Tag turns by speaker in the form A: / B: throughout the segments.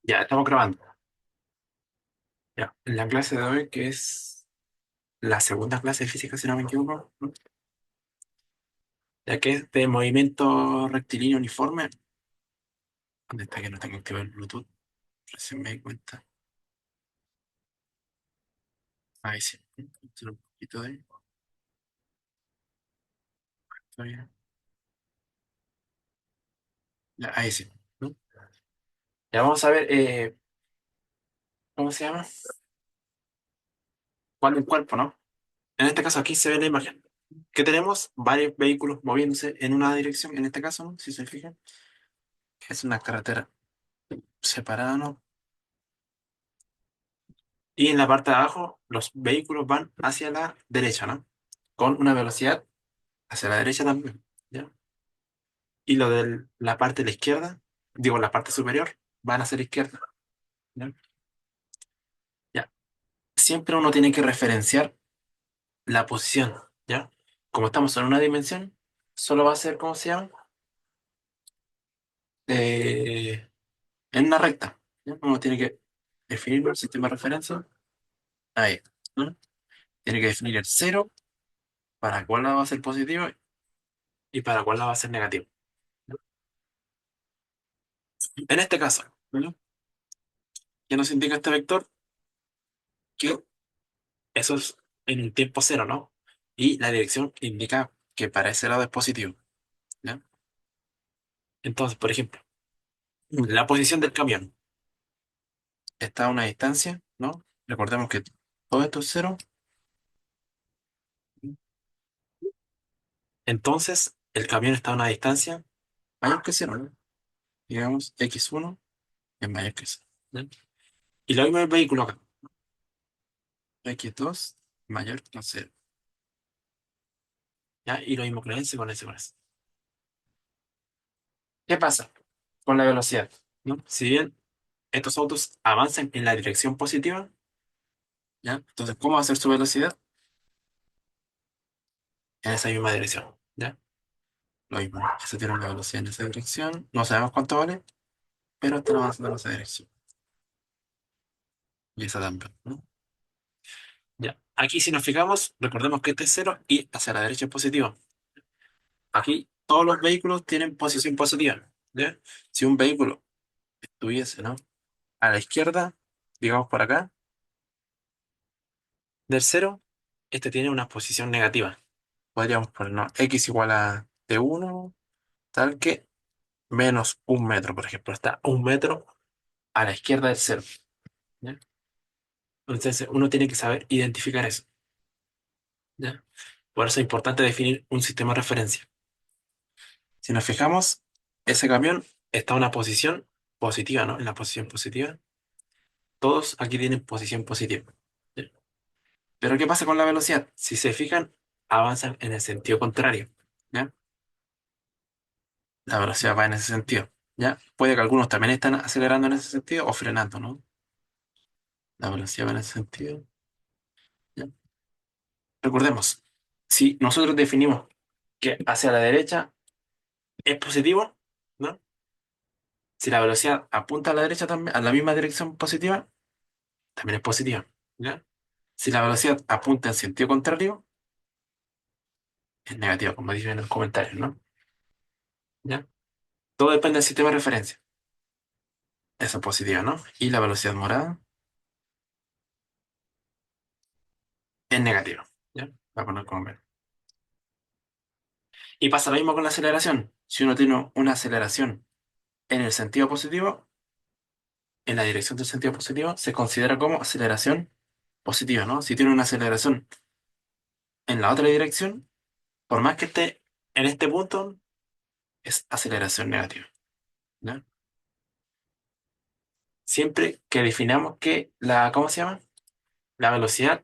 A: Ya, estamos grabando. Ya, en la clase de hoy, que es la segunda clase de física, si no me equivoco, ¿no? Ya que es de movimiento rectilíneo uniforme. ¿Dónde está que no tengo que ver Bluetooth? Recién me di cuenta. Ahí sí. Hacer un poquito de... Está bien. Ya, ahí sí. ¿No? Ya vamos a ver, ¿cómo se llama? Cuando el cuerpo, ¿no? En este caso aquí se ve la imagen. Que tenemos varios vehículos moviéndose en una dirección, en este caso, ¿no? Si se fijan, es una carretera separada, ¿no? Y en la parte de abajo, los vehículos van hacia la derecha, ¿no? Con una velocidad hacia la derecha también, ¿ya? Y lo de la parte de la izquierda, digo, la parte superior, van hacia la izquierda, ¿ya? Ya. Siempre uno tiene que referenciar la posición, ¿ya? Como estamos en una dimensión, solo va a ser, ¿cómo se llama? En una recta, ¿ya? Uno tiene que definir un sistema de referencia, ahí, ¿no? Tiene que definir el cero, para cuál lado va a ser positivo y para cuál lado va a ser negativo. En este caso, ¿no? ¿Qué nos indica este vector? Que eso es en un tiempo cero, ¿no? Y la dirección indica que para ese lado es positivo, ¿ya? Entonces, por ejemplo, la posición del camión está a una distancia, ¿no? Recordemos que todo esto es cero. Entonces, el camión está a una distancia mayor que cero, ¿no? Digamos, x1 es mayor que cero, ¿ya? Y lo mismo el vehículo acá, x2 mayor que cero, ¿ya? Y lo mismo con ese, con ese, con ese. ¿Qué pasa con la velocidad? ¿No? Si bien estos autos avanzan en la dirección positiva, ¿ya? Entonces, ¿cómo va a ser su velocidad? En esa misma dirección, ¿ya? Lo mismo, ¿no? Se tiene una velocidad en esa dirección, no sabemos cuánto vale, pero están avanzando en esa dirección. Y esa también, ¿no? Ya. Aquí si nos fijamos, recordemos que este es cero y hacia la derecha es positivo. Aquí todos los vehículos tienen posición positiva, ¿ya? Si un vehículo estuviese, ¿no? A la izquierda, digamos por acá, del cero, este tiene una posición negativa. Podríamos poner, ¿no? X igual a T1, tal que menos un metro, por ejemplo. Está un metro a la izquierda del cero, ¿ya? Entonces uno tiene que saber identificar eso, ¿ya? Por eso es importante definir un sistema de referencia. Si nos fijamos, ese camión está en una posición positiva, ¿no? En la posición positiva. Todos aquí tienen posición positiva, ¿ya? Pero ¿qué pasa con la velocidad? Si se fijan, avanzan en el sentido contrario, ¿ya? La velocidad va en ese sentido, ¿ya? Puede que algunos también están acelerando en ese sentido o frenando, ¿no? La velocidad va en ese sentido, ¿ya? Recordemos, si nosotros definimos que hacia la derecha es positivo, ¿no? Si la velocidad apunta a la derecha también, a la misma dirección positiva, también es positiva, ¿ya? Si la velocidad apunta en sentido contrario, es negativa, como dicen en los comentarios, ¿no? ¿Ya? Todo depende del sistema de referencia. Eso es positiva, ¿no? Y la velocidad morada es negativa, ¿ya? Voy a poner como menos. Y pasa lo mismo con la aceleración. Si uno tiene una aceleración en el sentido positivo, en la dirección del sentido positivo, se considera como aceleración positiva, ¿no? Si tiene una aceleración en la otra dirección, por más que esté en este punto, es aceleración negativa, ¿ya? Siempre que definamos que la, ¿cómo se llama? La velocidad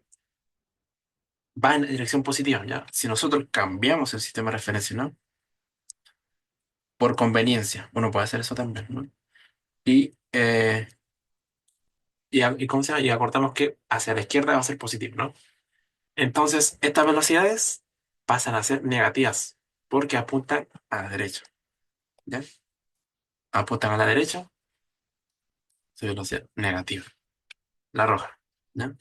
A: va en dirección positiva, ¿ya? Si nosotros cambiamos el sistema de referencia, ¿no? Por conveniencia, uno puede hacer eso también, ¿no? Y, y ¿cómo se llama? Y acortamos que hacia la izquierda va a ser positivo, ¿no? Entonces, estas velocidades pasan a ser negativas porque apuntan a la derecha, ¿ya? Apuntan a la derecha su velocidad negativa, la roja. ¿Ya?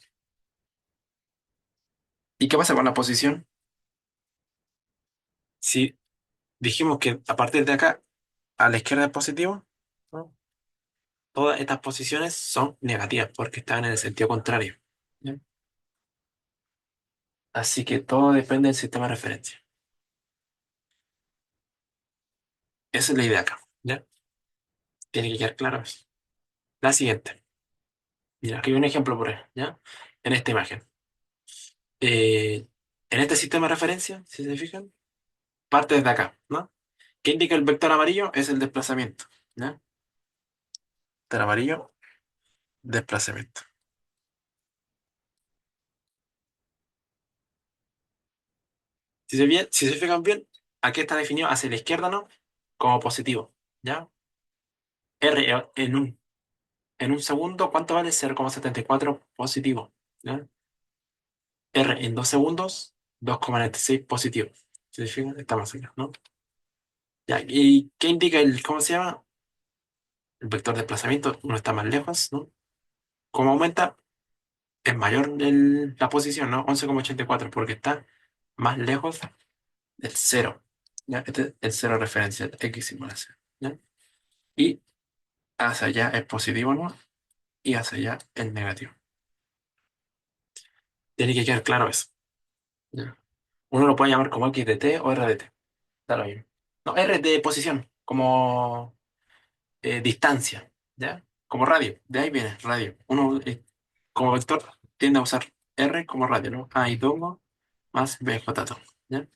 A: ¿Y qué pasa con la posición? Si dijimos que a partir de acá a la izquierda es positivo, ¿no? Todas estas posiciones son negativas porque están en el sentido contrario. ¿Ya? Así que todo depende del sistema de referencia. Esa es la idea acá. ¿Ya? Tiene que quedar claro eso. La siguiente. Mira, aquí hay un ejemplo por ahí, ¿ya? En esta imagen. En este sistema de referencia, si se fijan, parte desde acá, ¿no? ¿Qué indica el vector amarillo? Es el desplazamiento, ¿ya? Vector amarillo, desplazamiento. Si se fijan bien, aquí está definido hacia la izquierda, ¿no? Como positivo, ¿ya? en un segundo, ¿cuánto vale? 0,74 positivo, ¿ya? R en 2 segundos, 2,96 positivo. ¿Se fijan? Está más acá, ¿no? Ya, ¿y qué indica cómo se llama? El vector de desplazamiento, uno está más lejos, ¿no? Como aumenta, es mayor la posición, ¿no? 11,84 porque está más lejos del cero. ¿Ya? Este es el cero de referencia, el x igual a cero. ¿Ya? Y hacia allá es positivo, ¿no? Y hacia allá el negativo. Tiene que quedar claro eso. ¿Ya? Uno lo puede llamar como x de t o r de t. Está lo mismo. No, r de posición, como distancia, ¿ya? Como radio. De ahí viene radio. Uno, como vector, tiende a usar r como radio, ¿no? A y domo más b j todo. ¿Ya?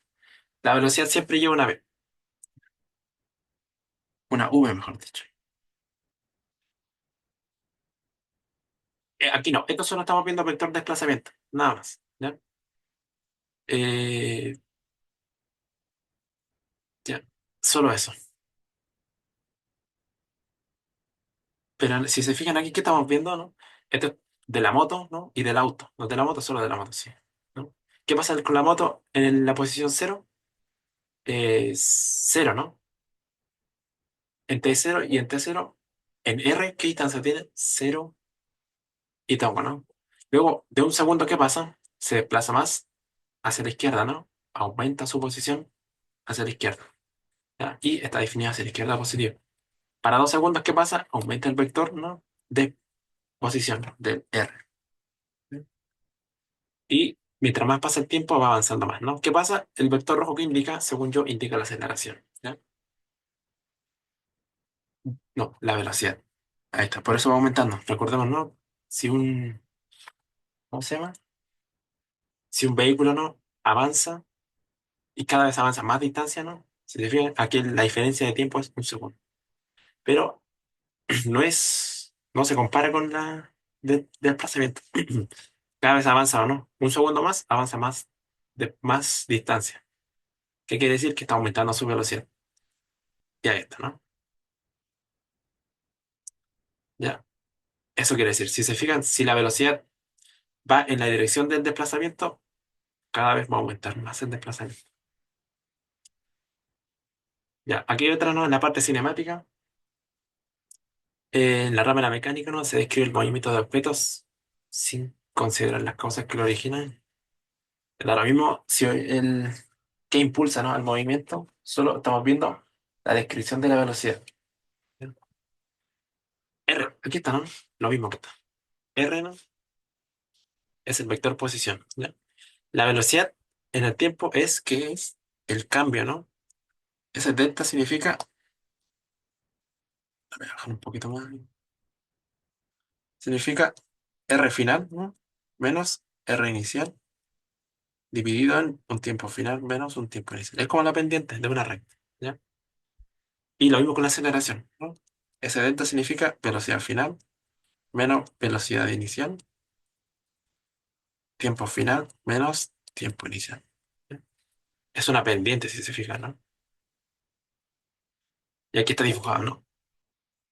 A: La velocidad siempre lleva una v, una v, mejor dicho. Aquí no, esto solo estamos viendo vector desplazamiento, nada más. ¿Ya? Eh, ya, solo eso. Pero si se fijan aquí, ¿qué estamos viendo, no? Esto es de la moto, ¿no? Y del auto. No de la moto, solo de la moto, sí. ¿No? ¿Qué pasa con la moto en la posición cero? Cero, ¿no? En t cero y en t cero, en r, ¿qué distancia tiene? Cero y toma, ¿no? Luego, de un segundo, ¿qué pasa? Se desplaza más hacia la izquierda, ¿no? Aumenta su posición hacia la izquierda. ¿Ya? Y está definida hacia la izquierda positiva. Para 2 segundos, ¿qué pasa? Aumenta el vector, ¿no? De posición del R. Y mientras más pasa el tiempo, va avanzando más, ¿no? ¿Qué pasa? El vector rojo que indica, según yo, indica la aceleración. ¿Ya? No, la velocidad. Ahí está, por eso va aumentando. Recordemos, ¿no? Si un, ¿cómo se llama? Si un vehículo, ¿no? Avanza y cada vez avanza más distancia, ¿no? Si te fijas, aquí la diferencia de tiempo es un segundo. Pero no se compara con la desplazamiento. Cada vez avanza o no. Un segundo más, avanza más de más distancia. ¿Qué quiere decir? Que está aumentando su velocidad. Ya está, ¿no? Ya. Eso quiere decir, si se fijan, si la velocidad va en la dirección del desplazamiento, cada vez va a aumentar más el desplazamiento. Ya, aquí hay otra, ¿no? En la parte cinemática, en la rama de la mecánica, ¿no? Se describe el movimiento de objetos sin considerar las causas que lo originan. Da lo mismo si ¿qué impulsa, ¿no? El movimiento? Solo estamos viendo la descripción de la velocidad. R, aquí está, ¿no? Lo mismo que está. R, ¿no? Es el vector posición, ¿ya? La velocidad en el tiempo es el cambio, ¿no? Ese delta significa, voy a bajar un poquito más, significa R final, ¿no? Menos R inicial, dividido en un tiempo final menos un tiempo inicial. Es como la pendiente de una recta, ¿ya? Y lo mismo con la aceleración, ¿no? Ese delta significa velocidad final menos velocidad inicial, tiempo final menos tiempo inicial. ¿Ya? Es una pendiente, si se fijan, ¿no? Y aquí está dibujado, ¿no?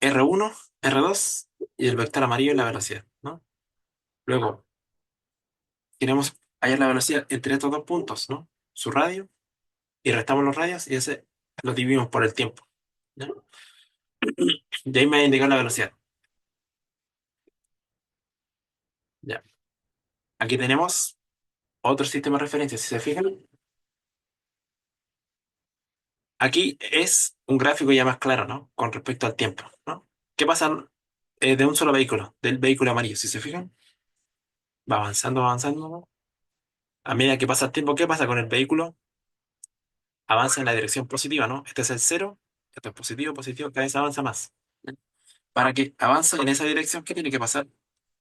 A: R1, R2 y el vector amarillo es la velocidad, ¿no? Luego, queremos hallar la velocidad entre estos dos puntos, ¿no? Su radio, y restamos los radios y ese lo dividimos por el tiempo, ¿ya? Y ahí me va a indicar la velocidad. Ya. Aquí tenemos otro sistema de referencia. Si se fijan, aquí es un gráfico ya más claro, ¿no? Con respecto al tiempo, ¿no? ¿Qué pasa de un solo vehículo, del vehículo amarillo? Si se fijan, va avanzando, avanzando, ¿no? A medida que pasa el tiempo, ¿qué pasa con el vehículo? Avanza en la dirección positiva, ¿no? Este es el cero, esto es positivo, positivo, cada vez avanza más. Para que avance en esa dirección, ¿qué tiene que pasar?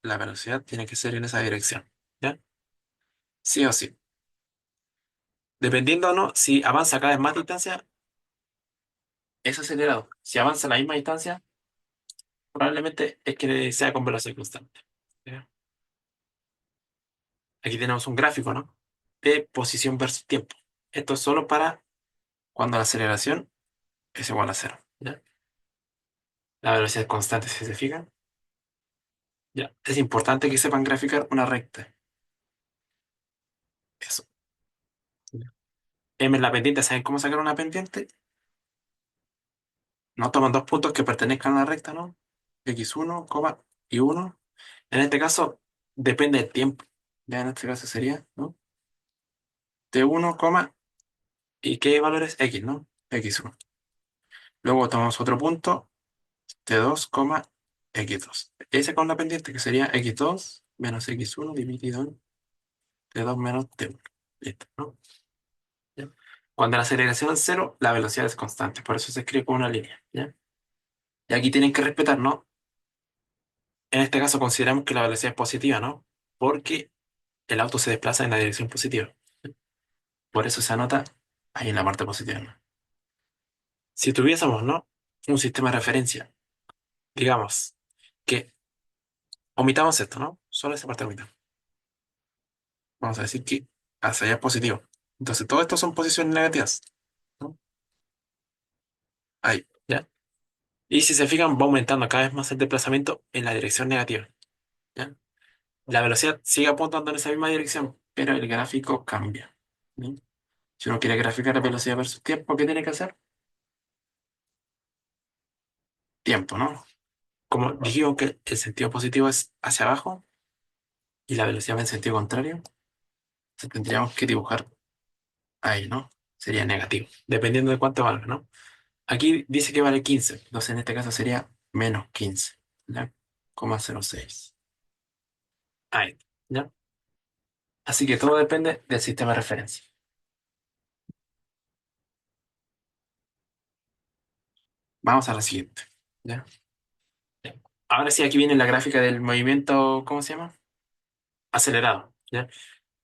A: La velocidad tiene que ser en esa dirección, ¿ya? Sí o sí. Dependiendo o no, si avanza cada vez más distancia, es acelerado. Si avanza la misma distancia, probablemente es que sea con velocidad constante. ¿Ya? Aquí tenemos un gráfico, ¿no? De posición versus tiempo. Esto es solo para cuando la aceleración es igual a cero, ¿ya? La velocidad es constante, si se fijan. ¿Ya? Es importante que sepan graficar una recta. Eso. ¿Ya? M en la pendiente, ¿saben cómo sacar una pendiente? No toman dos puntos que pertenezcan a la recta, ¿no? X1, coma, y uno. En este caso, depende del tiempo. Ya en este caso sería, ¿no? T1, coma, ¿y qué valor es X, ¿no? X1. Luego tomamos otro punto, T2, coma, X2. Ese con la pendiente, que sería X2 menos X1 dividido en T2 menos T1. Listo, ¿no? ¿Ya? Cuando la aceleración es cero, la velocidad es constante. Por eso se escribe con una línea, ¿ya? Y aquí tienen que respetar, ¿no? En este caso consideramos que la velocidad es positiva, ¿no? Porque el auto se desplaza en la dirección positiva. Por eso se anota ahí en la parte positiva, ¿no? Si tuviésemos, ¿no? Un sistema de referencia, digamos, que omitamos esto, ¿no? Solo esa parte omitamos. Vamos a decir que hacia allá es positivo. Entonces, todo esto son posiciones negativas, ¿no? Ahí, ¿ya? Y si se fijan, va aumentando cada vez más el desplazamiento en la dirección negativa, ¿ya? La velocidad sigue apuntando en esa misma dirección, pero el gráfico cambia, ¿no? Si uno quiere graficar la velocidad versus tiempo, ¿qué tiene que hacer? Tiempo, ¿no? Como dijimos que el sentido positivo es hacia abajo y la velocidad va en sentido contrario, entonces tendríamos que dibujar ahí, ¿no? Sería negativo, dependiendo de cuánto valga, ¿no? Aquí dice que vale 15, entonces en este caso sería menos 15, ¿ya? 0,06. Ahí, ¿ya? Así que todo depende del sistema de referencia. Vamos a la siguiente, ¿ya? Ahora sí, aquí viene la gráfica del movimiento, ¿cómo se llama? Acelerado, ¿ya?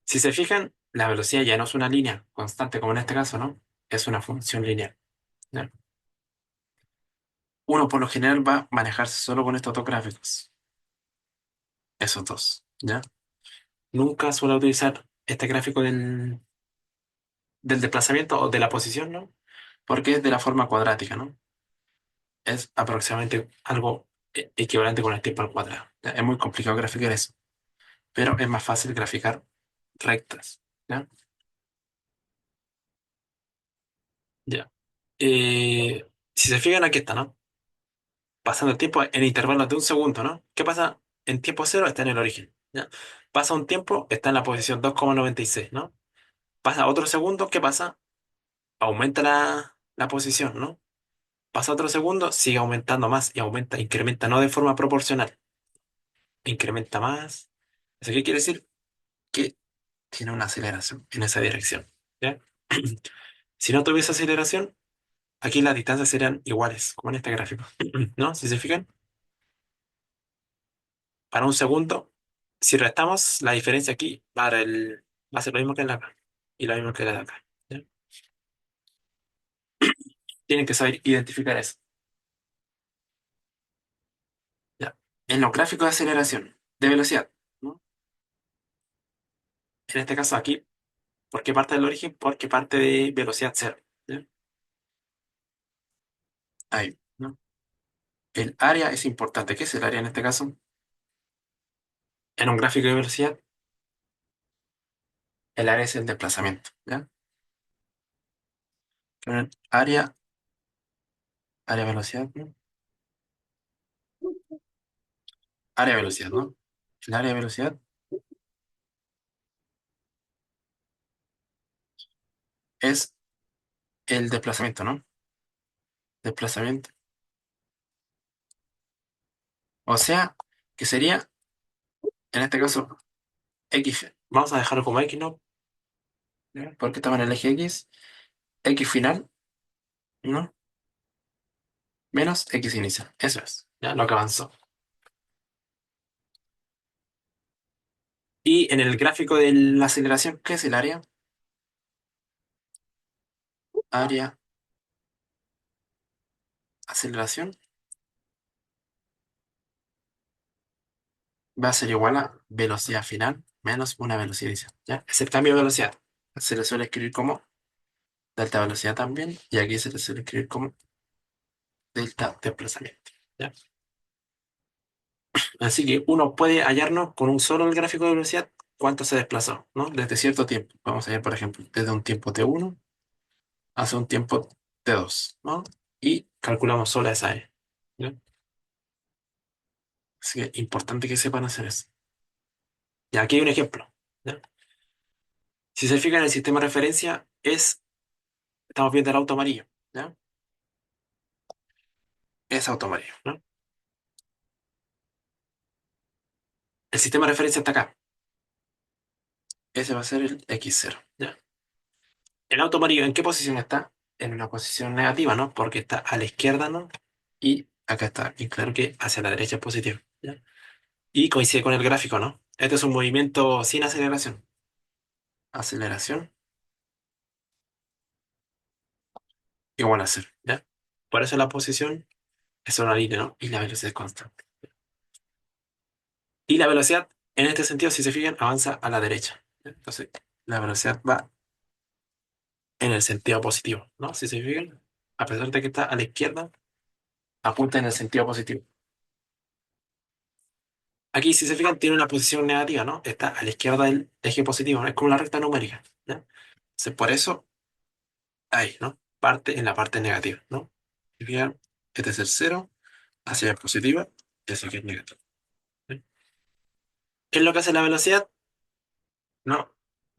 A: Si se fijan, la velocidad ya no es una línea constante como en este caso, ¿no? Es una función lineal, ¿ya? Uno por lo general va a manejarse solo con estos dos gráficos, esos dos, ¿ya? Nunca suele utilizar este gráfico del desplazamiento o de la posición, ¿no? Porque es de la forma cuadrática, ¿no? Es aproximadamente algo equivalente con el tiempo al cuadrado. ¿Ya? Es muy complicado graficar eso, pero es más fácil graficar rectas, ¿ya? Ya. Si se fijan, aquí está, ¿no? Pasando el tiempo en intervalos de un segundo, ¿no? ¿Qué pasa? En tiempo cero está en el origen, ¿ya? Pasa un tiempo, está en la posición 2,96, ¿no? Pasa otro segundo, ¿qué pasa? Aumenta la posición, ¿no? Pasa otro segundo, sigue aumentando más y aumenta, incrementa, no de forma proporcional, incrementa más. ¿Eso qué quiere decir? Que tiene una aceleración en esa dirección, ¿ya? Si no tuviese aceleración, aquí las distancias serían iguales, como en este gráfico, ¿no? Si se fijan, para un segundo, si restamos la diferencia aquí, va a ser lo mismo que en la acá y lo mismo que la de acá, ¿ya? Tienen que saber identificar eso, ¿ya? En los gráficos de aceleración, de velocidad, ¿no? En este caso aquí, ¿por qué parte del origen? Porque parte de velocidad cero, ¿ya? Ahí, ¿no? El área es importante. ¿Qué es el área en este caso? En un gráfico de velocidad, el área es el desplazamiento, ¿ya? Pero área velocidad, ¿no? Área velocidad, ¿no? El área de velocidad. es el desplazamiento, ¿no? Desplazamiento. O sea, que sería, en este caso, X. Vamos a dejarlo como X, ¿no? ¿Ya? Porque estaba en el eje X. X final, ¿no? Menos X inicial. Eso es, ¿ya? Lo que avanzó. Y en el gráfico de la aceleración, ¿qué es el área? Área, aceleración, va a ser igual a velocidad final menos una velocidad inicial, ¿ya? Es el cambio de velocidad. Se le suele escribir como delta velocidad también, y aquí se le suele escribir como delta desplazamiento, ¿ya? Así que uno puede hallarnos con un solo el gráfico de velocidad cuánto se desplazó, ¿no? Desde cierto tiempo. Vamos a hallar, por ejemplo, desde un tiempo t1 hacia un tiempo t2, ¿no? Y calculamos solo esa e, ¿ya? Así que importante que sepan hacer eso. Y aquí hay un ejemplo, ¿ya? Si se fijan en el sistema de referencia, estamos viendo el auto amarillo, ¿ya? Es auto amarillo, ¿no? El sistema de referencia está acá. Ese va a ser el X0, ¿ya? El auto amarillo, ¿en qué posición está? En una posición negativa, ¿no? Porque está a la izquierda, ¿no? Y acá está. Y claro que hacia la derecha es positivo, ¿ya? Y coincide con el gráfico, ¿no? Este es un movimiento sin aceleración. Aceleración igual a cero, ¿ya? Por eso la posición es una línea, ¿no? Y la velocidad es constante. Y la velocidad, en este sentido, si se fijan, avanza a la derecha, ¿ya? Entonces, la velocidad va en el sentido positivo, ¿no? Si se fijan, a pesar de que está a la izquierda, apunta en el sentido positivo. Aquí, si se fijan, tiene una posición negativa, ¿no? Está a la izquierda del eje positivo, ¿no? Es como la recta numérica, ¿ya? Entonces, por eso, ahí, ¿no? Parte en la parte negativa, ¿no? Si fijan, este es el cero, hacia la positiva, y hacia aquí es negativo, ¿sí? ¿Qué es lo que hace la velocidad? No,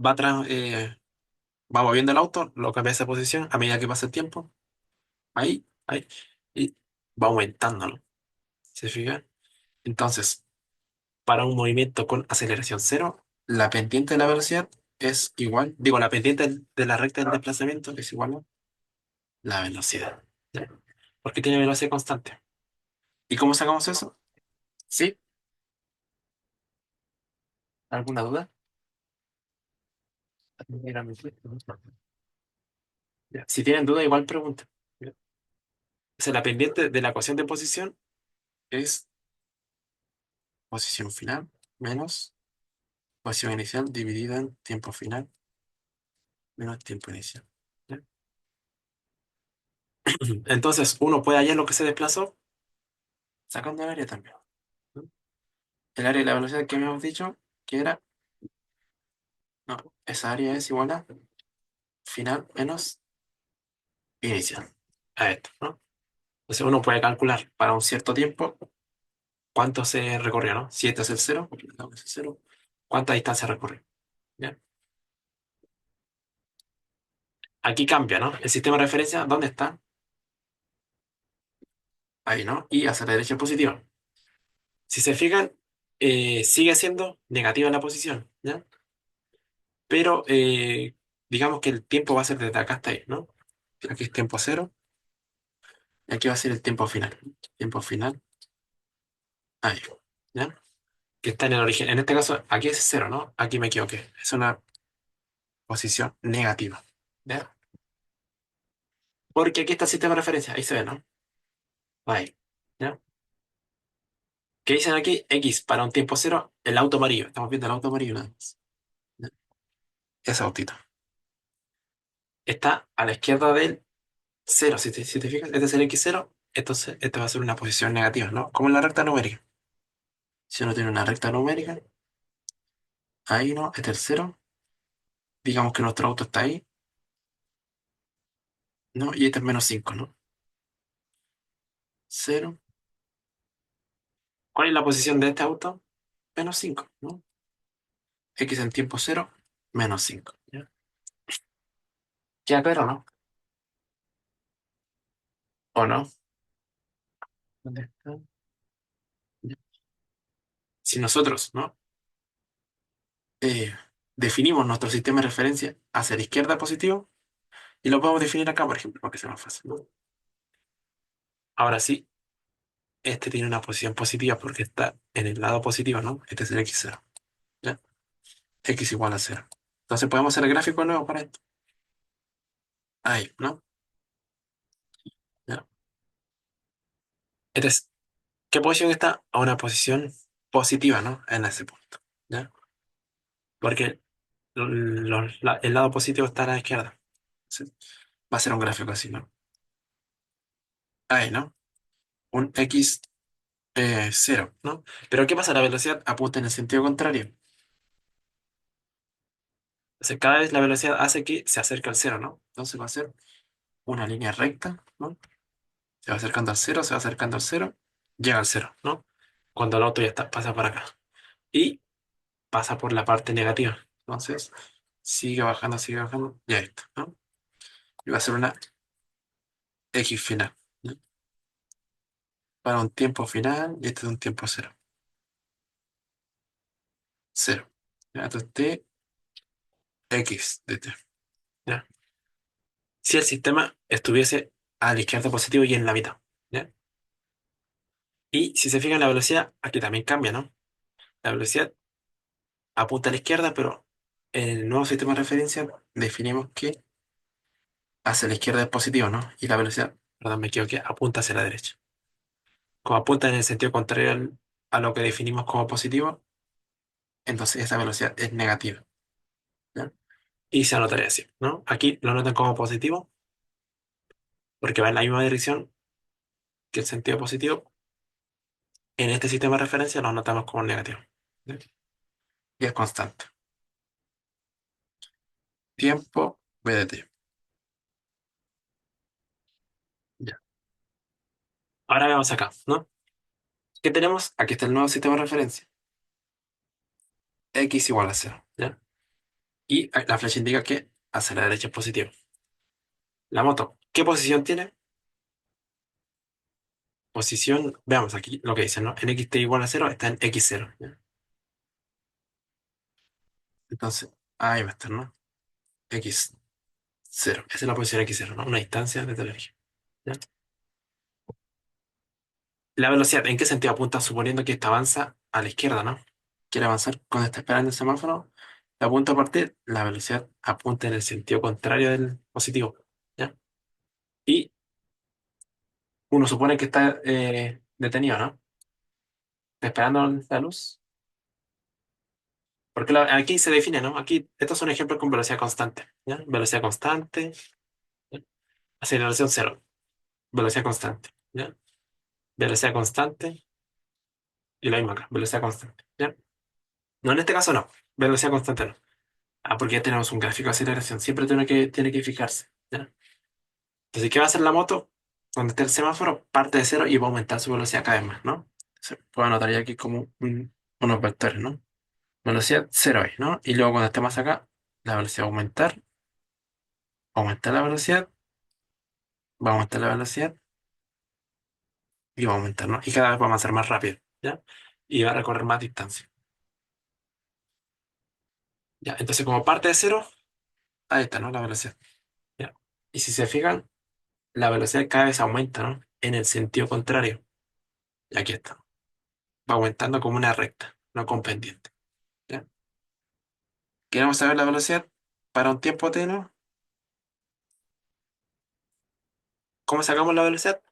A: va atrás, va moviendo el auto, lo cambia esa posición a medida que pasa el tiempo, ahí, y va aumentando, ¿no? ¿Se fijan? Entonces, para un movimiento con aceleración cero, la pendiente de la velocidad es igual, digo, la pendiente de la recta del desplazamiento es igual a la velocidad, ¿ya? Porque tiene velocidad constante. ¿Y cómo sacamos eso? ¿Sí? ¿Alguna duda? Mira, ya. Si tienen duda, igual pregunten. ¿Ya? O sea, la pendiente de la ecuación de posición es posición final menos posición inicial dividida en tiempo final menos tiempo inicial, ¿ya? Entonces, uno puede hallar lo que se desplazó sacando el área también, ¿no? El área de la velocidad que habíamos dicho que era, no, esa área es igual a final menos inicial, a esto, ¿no? Entonces uno puede calcular para un cierto tiempo cuánto se recorrió, ¿no? Si este es el cero, porque el es el cero, ¿cuánta distancia recorrió? ¿Ya? Aquí cambia, ¿no? El sistema de referencia, ¿dónde está? Ahí, ¿no? Y hacia la derecha es positivo. Si se fijan, sigue siendo negativa la posición, ¿ya? Pero digamos que el tiempo va a ser desde acá hasta ahí, ¿no? Aquí es tiempo cero, y aquí va a ser el tiempo final. Tiempo final, ahí, ¿ya? Que está en el origen. En este caso, aquí es cero, ¿no? Aquí me equivoqué. Es una posición negativa, ¿ya? Porque aquí está el sistema de referencia, ahí se ve, ¿no? Ahí, ¿ya? ¿Qué dicen aquí? X para un tiempo cero, el auto amarillo. Estamos viendo el auto amarillo nada más, ¿ya? Ese autito. Está a la izquierda del cero, si te fijas, este es el X0, entonces este va a ser una posición negativa, ¿no? Como en la recta numérica. Si uno tiene una recta numérica, ahí no, este es el cero, digamos que nuestro auto está ahí, ¿no? Y este es menos 5, ¿no? Cero. ¿Cuál es la posición de este auto? Menos 5, ¿no? X en tiempo cero, menos 5, ¿ya? ¿Queda claro, no? ¿O no? ¿Dónde está? Si nosotros, ¿no? Eh, definimos nuestro sistema de referencia hacia la izquierda positivo y lo podemos definir acá, por ejemplo, para que sea más fácil, ¿no? Ahora sí, este tiene una posición positiva porque está en el lado positivo, ¿no? Este es el x0, ¿ya? X igual a 0. Entonces podemos hacer el gráfico nuevo para esto. Ahí, ¿no? ¿Ya? Este es, ¿qué posición está? A una posición positiva, ¿no? En ese punto, ¿ya? Porque el lado positivo está a la izquierda. Sí. Va a ser un gráfico así, ¿no? Ahí, ¿no? Un x 0, ¿no? Pero ¿qué pasa? La velocidad apunta en el sentido contrario. O sea, cada vez la velocidad hace que se acerque al cero, ¿no? Entonces va a ser una línea recta, ¿no? Se va acercando al cero, se va acercando al cero, llega al cero, ¿no? Cuando el auto ya está, pasa para acá. Y pasa por la parte negativa. Entonces, sigue bajando, ya está, ¿no? Y va a ser una X final, ¿no? Para un tiempo final, y este es un tiempo cero. Cero. ¿Ya? Entonces, T, X de T. ¿Ya? Si el sistema estuviese a la izquierda positivo y en la mitad, ¿ya? Y si se fijan la velocidad, aquí también cambia, ¿no? La velocidad apunta a la izquierda, pero en el nuevo sistema de referencia definimos que hacia la izquierda es positivo, ¿no? Y la velocidad, perdón, me equivoqué, apunta hacia la derecha. Como apunta en el sentido contrario a lo que definimos como positivo, entonces esa velocidad es negativa, ¿ya? Y se anotaría así, ¿no? Aquí lo anotan como positivo porque va en la misma dirección que el sentido positivo. En este sistema de referencia lo anotamos como negativo, ¿ya? Y es constante. Tiempo v de t. Ya. Ahora veamos acá, ¿no? ¿Qué tenemos? Aquí está el nuevo sistema de referencia. X igual a cero, ¿ya? Y la flecha indica que hacia la derecha es positivo. La moto, ¿qué posición tiene? Posición, veamos aquí lo que dice, ¿no? En xt igual a cero está en x0, ¿ya? Entonces, ahí va a estar, ¿no? X0. Esa es la posición x0, ¿no? Una distancia de tal eje, ¿ya? La velocidad, ¿en qué sentido apunta? Suponiendo que esta avanza a la izquierda, ¿no? Quiere avanzar cuando está esperando el semáforo, la apunta a partir, la velocidad apunta en el sentido contrario del positivo, ¿ya? Y uno supone que está detenido, ¿no? Está esperando la luz. Porque aquí se define, ¿no? Aquí, estos son ejemplos con velocidad constante, ¿ya? Velocidad constante, ¿ya? Aceleración cero, velocidad constante, ¿ya? Velocidad constante, y lo mismo acá, velocidad constante, ¿ya? No, en este caso no, velocidad constante no. Ah, porque ya tenemos un gráfico de aceleración, siempre tiene que fijarse, ¿ya? Entonces, ¿qué va a hacer la moto? Cuando esté el semáforo, parte de cero y va a aumentar su velocidad cada vez más, ¿no? Se puede anotar ya aquí como unos vectores, ¿no? Velocidad cero ahí, ¿no? Y luego cuando esté más acá, la velocidad va a aumentar la velocidad, va a aumentar la velocidad y va a aumentar, ¿no? Y cada vez va a avanzar más rápido, ¿ya? Y va a recorrer más distancia, ¿ya? Entonces, como parte de cero, ahí está, ¿no? La velocidad, ¿ya? Y si se fijan, la velocidad cada vez aumenta, ¿no? En el sentido contrario. Y aquí está. Va aumentando como una recta, no con pendiente, ¿ya? Queremos saber la velocidad para un tiempo t, ¿no? ¿Cómo sacamos la velocidad?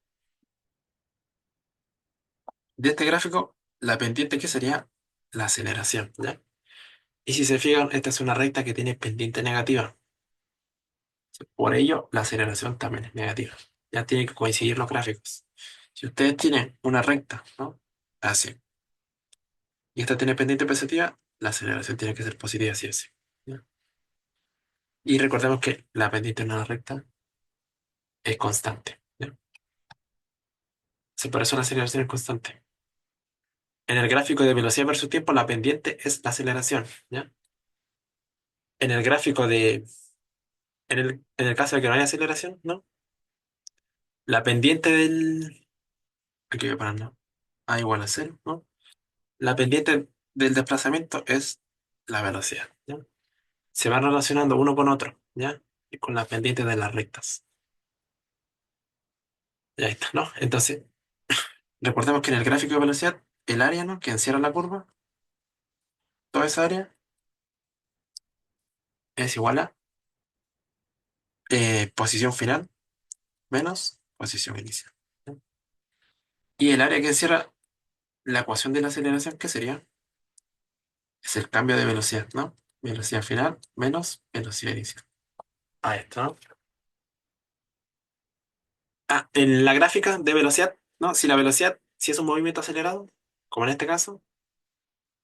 A: De este gráfico, la pendiente que sería la aceleración, ¿ya? Y si se fijan, esta es una recta que tiene pendiente negativa. Por ello, la aceleración también es negativa. Ya tienen que coincidir los gráficos. Si ustedes tienen una recta, ¿no? Así, y esta tiene pendiente positiva, la aceleración tiene que ser positiva, sí o sí, ¿ya? Y recordemos que la pendiente en una recta es constante, ¿ya? Sí, por eso la aceleración es constante. En el gráfico de velocidad versus tiempo, la pendiente es la aceleración, ¿ya? En el gráfico de, en el caso de que no haya aceleración, ¿no? La pendiente del... Aquí voy a parar, ¿no? A igual a cero, ¿no? La pendiente del desplazamiento es la velocidad, ¿ya? Se van relacionando uno con otro, ¿ya? Y con las pendientes de las rectas. Ya está, ¿no? Entonces, recordemos que en el gráfico de velocidad, el área, ¿no? Que encierra la curva, toda esa área es igual a posición final menos posición inicial, ¿ya? Y el área que encierra la ecuación de la aceleración, ¿qué sería? Es el cambio de velocidad, ¿no? Velocidad final menos velocidad inicial. Ahí está, ¿no? Ah, en la gráfica de velocidad, ¿no? Si la velocidad, si es un movimiento acelerado, como en este caso,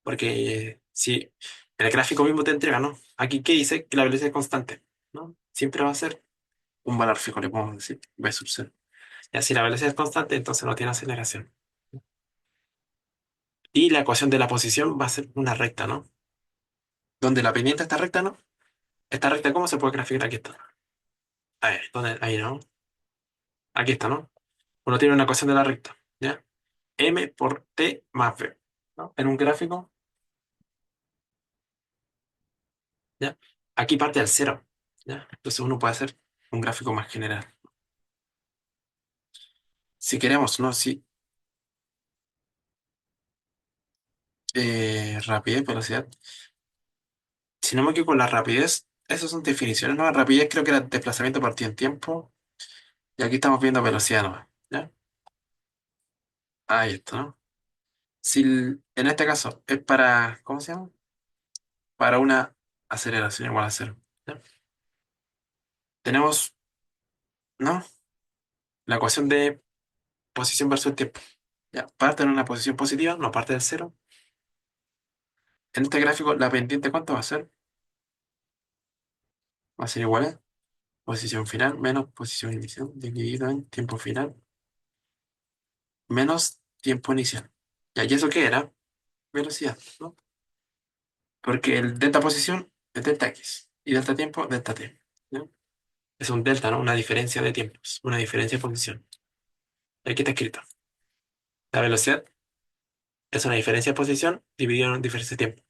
A: porque si el gráfico mismo te entrega, ¿no? Aquí, ¿qué dice? Que la velocidad es constante, ¿no? Siempre va a ser un valor fijo, le podemos decir, v sub 0. Y si la velocidad es constante, entonces no tiene aceleración. Y la ecuación de la posición va a ser una recta, ¿no? Donde la pendiente está recta, ¿no? Esta recta, ¿cómo se puede graficar? Aquí está. A ver, ¿dónde? Ahí, ¿no? Aquí está, ¿no? Uno tiene una ecuación de la recta, ¿ya? M por T más V, ¿no? En un gráfico, ¿ya? Aquí parte al cero, ¿ya? Entonces uno puede hacer un gráfico más general. Si queremos, ¿no? Si rapidez, velocidad. Si no me equivoco, la rapidez, esas son definiciones, ¿no? La rapidez creo que era desplazamiento partido en tiempo. Y aquí estamos viendo velocidad nomás, ¿ya? Ahí está, ¿no? Si en este caso es para, ¿cómo se llama? Para una aceleración igual a cero, ¿ya? Tenemos, ¿no? La ecuación de posición versus tiempo. Ya, parte en una posición positiva, no parte del cero. En este gráfico, la pendiente, ¿cuánto va a ser? Va a ser igual a posición final menos posición inicial dividido en tiempo final menos tiempo inicial. Ya, ¿y eso qué era? Velocidad, ¿no? Porque el delta posición es delta x y delta tiempo, delta t, ¿no? Es un delta, ¿no? Una diferencia de tiempos, una diferencia de posición. Aquí está escrito. La velocidad es una diferencia de posición dividida en una diferencia de tiempo.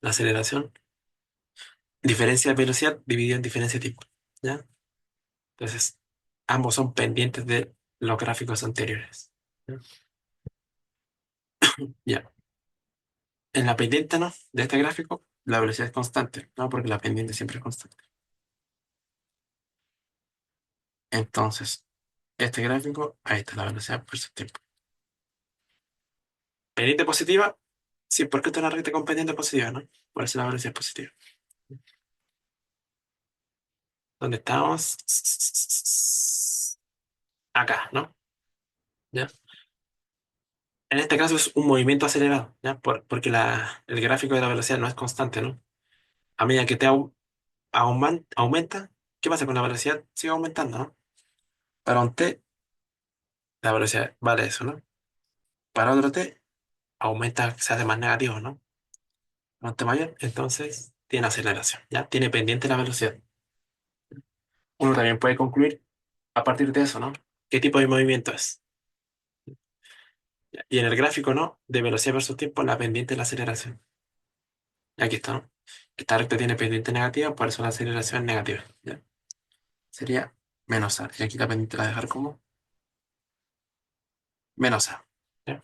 A: La aceleración, diferencia de velocidad dividida en diferencia de tiempo, ¿ya? Entonces, ambos son pendientes de los gráficos anteriores, ¿ya? Ya. En la pendiente, ¿no? De este gráfico, la velocidad es constante, ¿no? Porque la pendiente siempre es constante. Entonces, este gráfico, ahí está la velocidad por su tiempo. Pendiente positiva, sí, porque esto es una recta con pendiente positiva, ¿no? Por eso la velocidad es positiva. ¿Dónde estamos? Acá, ¿no? ¿Ya? En este caso es un movimiento acelerado, ¿ya? Porque el gráfico de la velocidad no es constante, ¿no? A medida que aumenta, ¿qué pasa con la velocidad? Sigue aumentando, ¿no? Para un t, la velocidad vale eso, ¿no? Para otro t, aumenta, se hace más negativo, ¿no? Para un t mayor, entonces tiene aceleración, ¿ya? Tiene pendiente la velocidad. Uno también puede concluir a partir de eso, ¿no? ¿Qué tipo de movimiento es? ¿Ya? Y en el gráfico, ¿no? De velocidad versus tiempo, la pendiente es la aceleración. Aquí está, ¿no? Esta recta tiene pendiente negativa, por eso la aceleración es negativa, ¿ya? Sería menos a. Y aquí la pendiente la voy a dejar como menos a, ¿ya?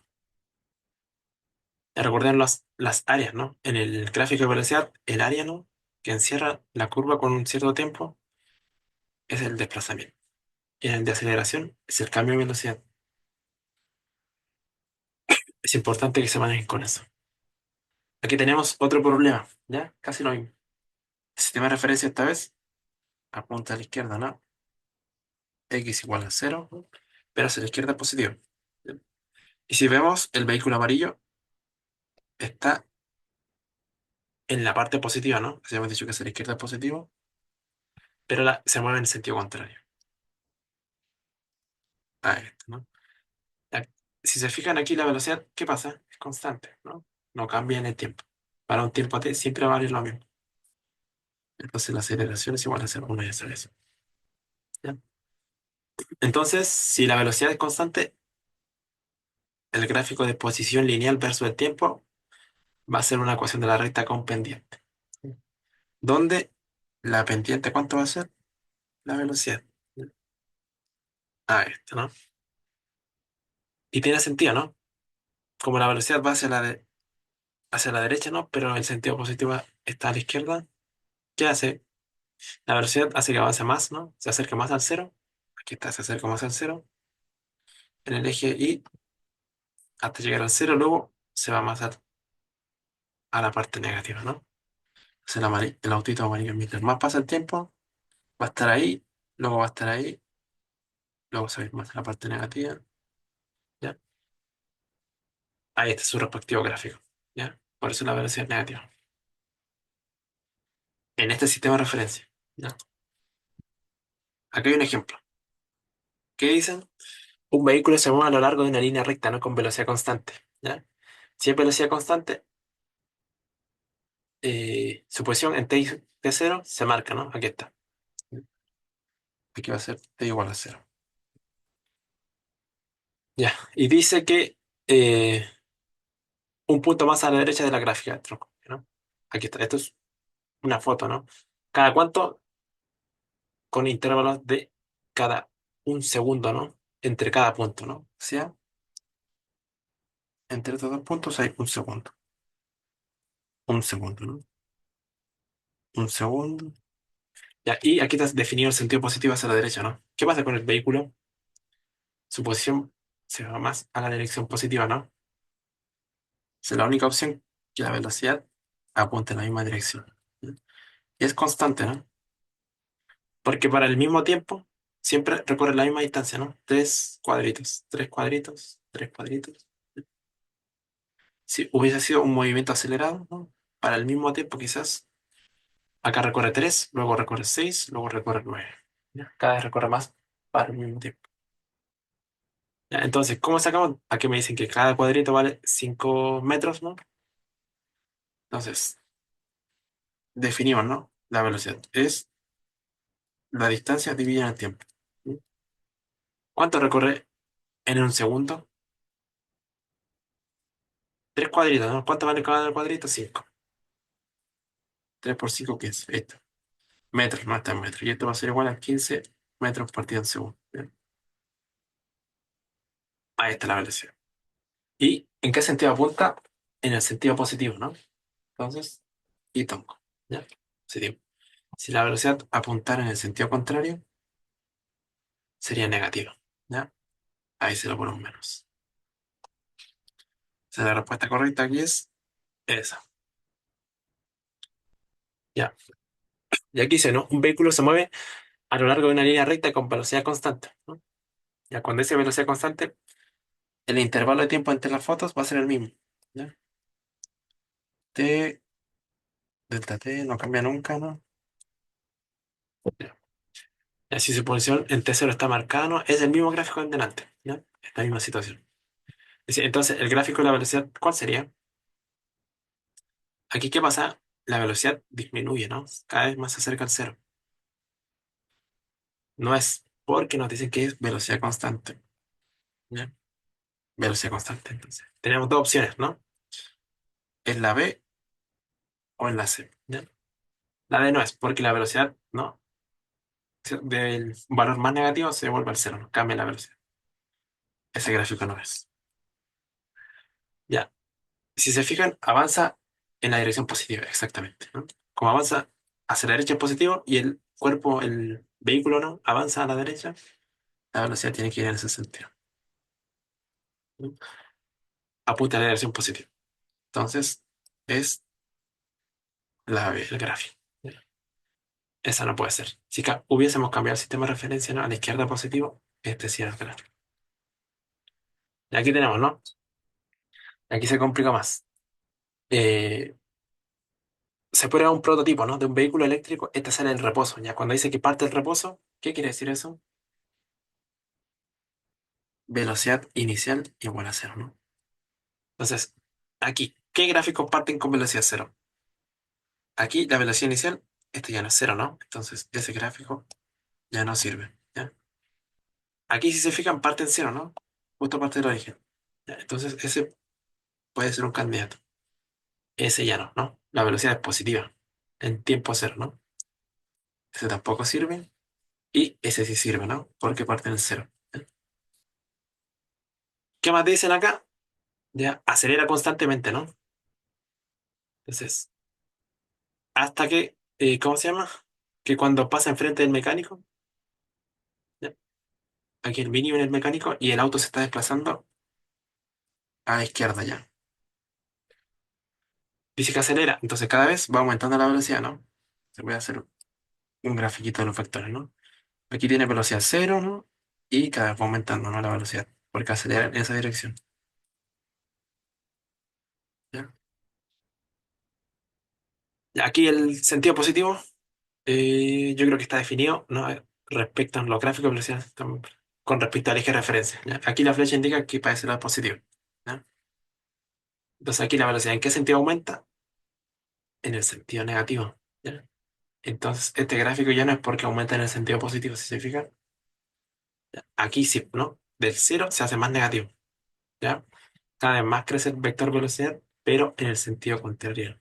A: Recuerden las áreas, ¿no? En el gráfico de velocidad, el área, ¿no? Que encierra la curva con un cierto tiempo es el desplazamiento. Y en el de aceleración es el cambio de velocidad. Es importante que se manejen con eso. Aquí tenemos otro problema, ¿ya? Casi lo mismo. El sistema de referencia esta vez apunta a la izquierda, ¿no? X igual a cero, pero hacia la izquierda es positivo, ¿ya? Y si vemos, el vehículo amarillo está en la parte positiva, ¿no? Así hemos dicho que hacia la izquierda es positivo, pero se mueve en sentido contrario. A esto, ¿no? La- Si se fijan aquí, la velocidad, ¿qué pasa? Es constante, ¿no? No cambia en el tiempo. Para un tiempo t siempre va a valer lo mismo. Entonces la aceleración es igual a cero, uno ya sabe eso. ¿Ya? Entonces, si la velocidad es constante, el gráfico de posición lineal versus el tiempo va a ser una ecuación de la recta con pendiente. ¿Dónde la pendiente cuánto va a ser? La velocidad. Ah, esto, ¿no? Y tiene sentido, ¿no? Como la velocidad va hacia la derecha, ¿no? Pero el sentido positivo está a la izquierda. ¿Qué hace? La velocidad hace que avance más, ¿no? Se acerca más al cero. Aquí está, se acerca más al cero. En el eje Y hasta llegar al cero, luego se va más a la parte negativa, ¿no? Entonces el autito amarillo, mientras más pasa el tiempo, va a estar ahí, luego va a estar ahí, luego se va a ir más a la parte negativa, ¿ya? Ahí está su respectivo gráfico, ¿ya? Por eso la velocidad es negativa. En este sistema de referencia, ¿ya? Aquí hay un ejemplo. ¿Qué dicen? Un vehículo se mueve a lo largo de una línea recta, no con velocidad constante, ¿ya? Si es velocidad constante, su posición en t0 se marca, ¿no? Aquí está. Aquí va a ser t igual a cero. Ya. Y dice que eh, un punto más a la derecha de la gráfica del tronco, ¿no? Aquí está. Esto es una foto, ¿no? ¿Cada cuánto? Con intervalos de cada un segundo, ¿no? Entre cada punto, ¿no? O sea, entre estos dos puntos hay un segundo. Un segundo, ¿no? Un segundo. Ya, y aquí está definido el sentido positivo hacia la derecha, ¿no? ¿Qué pasa con el vehículo? Su posición se va más a la dirección positiva, ¿no? Es la única opción que la velocidad apunte en la misma dirección. ¿No? Y es constante, ¿no? Porque para el mismo tiempo siempre recorre la misma distancia, ¿no? Tres cuadritos, tres cuadritos, tres cuadritos. Si hubiese sido un movimiento acelerado, ¿no? Para el mismo tiempo quizás, acá recorre tres, luego recorre seis, luego recorre nueve. ¿Ya? Cada vez recorre más para el mismo tiempo. ¿Ya? Entonces, ¿cómo sacamos? Aquí me dicen que cada cuadrito vale 5 metros, ¿no? Entonces, definimos, ¿no? La velocidad es la distancia dividida en el tiempo. ¿Sí? ¿Cuánto recorre en un segundo? Tres cuadritos, ¿no? ¿Cuánto vale cada cuadrito? Cinco. Tres por cinco, 15. Esto. Metros, no está en metros. Y esto va a ser igual a 15 metros partido en segundo. ¿Bien? Ahí está la velocidad. ¿Y en qué sentido apunta? En el sentido positivo, ¿no? Entonces, y tongo. ¿Ya? Positivo. Si la velocidad apuntara en el sentido contrario, sería negativa. ¿Ya? Ahí se lo ponemos menos. O sea, la respuesta correcta aquí es esa. ¿Ya? Y aquí dice, ¿no? Un vehículo se mueve a lo largo de una línea recta con velocidad constante, ¿no? Ya cuando dice velocidad constante, el intervalo de tiempo entre las fotos va a ser el mismo. ¿Ya? T, delta T no cambia nunca, ¿no? Ya. Y así su posición en T0 está marcada, ¿no? Es el mismo gráfico en delante, ¿ya? Esta misma situación. Dice, entonces, el gráfico de la velocidad, ¿cuál sería? Aquí, ¿qué pasa? La velocidad disminuye, ¿no? Cada vez más se acerca al cero. No es porque nos dicen que es velocidad constante, ¿ya? Velocidad constante, entonces. Tenemos dos opciones, ¿no? ¿En la B o en la C? ¿Ya? La D no es, porque la velocidad, ¿no? Del valor más negativo se vuelve al cero, ¿no? Cambia la velocidad. Ese gráfico no es. Ya. Si se fijan, avanza en la dirección positiva, exactamente, ¿no? Como avanza hacia la derecha es positivo y el cuerpo, el vehículo, ¿no? Avanza a la derecha, la velocidad tiene que ir en ese sentido, ¿no? Apunta a la dirección positiva. Entonces, es la B, el gráfico. Esa no puede ser. Si hubiésemos cambiado el sistema de referencia, ¿no? A la izquierda positivo, este sí era el gráfico. Y aquí tenemos, ¿no? Aquí se complica más. Eh, se puede dar un prototipo, ¿no? De un vehículo eléctrico, este sale el reposo. Ya cuando dice que parte el reposo, ¿qué quiere decir eso? Velocidad inicial igual a cero, ¿no? Entonces, aquí, ¿qué gráficos parten con velocidad cero? Aquí la velocidad inicial este ya no es cero, ¿no? Entonces ese gráfico ya no sirve, ¿ya? Aquí si se fijan parte en cero, ¿no? Justo parte del origen. ¿Ya? Entonces ese puede ser un candidato. Ese ya no, ¿no? La velocidad es positiva en tiempo cero, ¿no? Ese tampoco sirve. Y ese sí sirve, ¿no? Porque parte en cero. ¿Ya? ¿Qué más dicen acá? Ya acelera constantemente, ¿no? Entonces, hasta que, ¿cómo se llama? Que cuando pasa enfrente del mecánico, ¿ya? Aquí el mínimo en el mecánico y el auto se está desplazando a la izquierda ya. Dice que acelera, entonces cada vez va aumentando la velocidad, ¿no? Se puede hacer un grafiquito de los vectores, ¿no? Aquí tiene velocidad cero, ¿no? Y cada vez va aumentando, ¿no? La velocidad, porque acelera en esa dirección, ¿ya? Y aquí el sentido positivo, yo creo que está definido, ¿no? Respecto a los gráficos de velocidad con respecto al eje de referencia, ¿ya? Aquí la flecha indica que parece lado positivo, ¿ya? Entonces aquí la velocidad, ¿en qué sentido aumenta? En el sentido negativo, ¿ya? Entonces este gráfico ya no es porque aumenta en el sentido positivo, si se fijan. Aquí sí, ¿no? Del cero se hace más negativo, ¿ya? Cada vez más crece el vector velocidad, pero en el sentido contrario,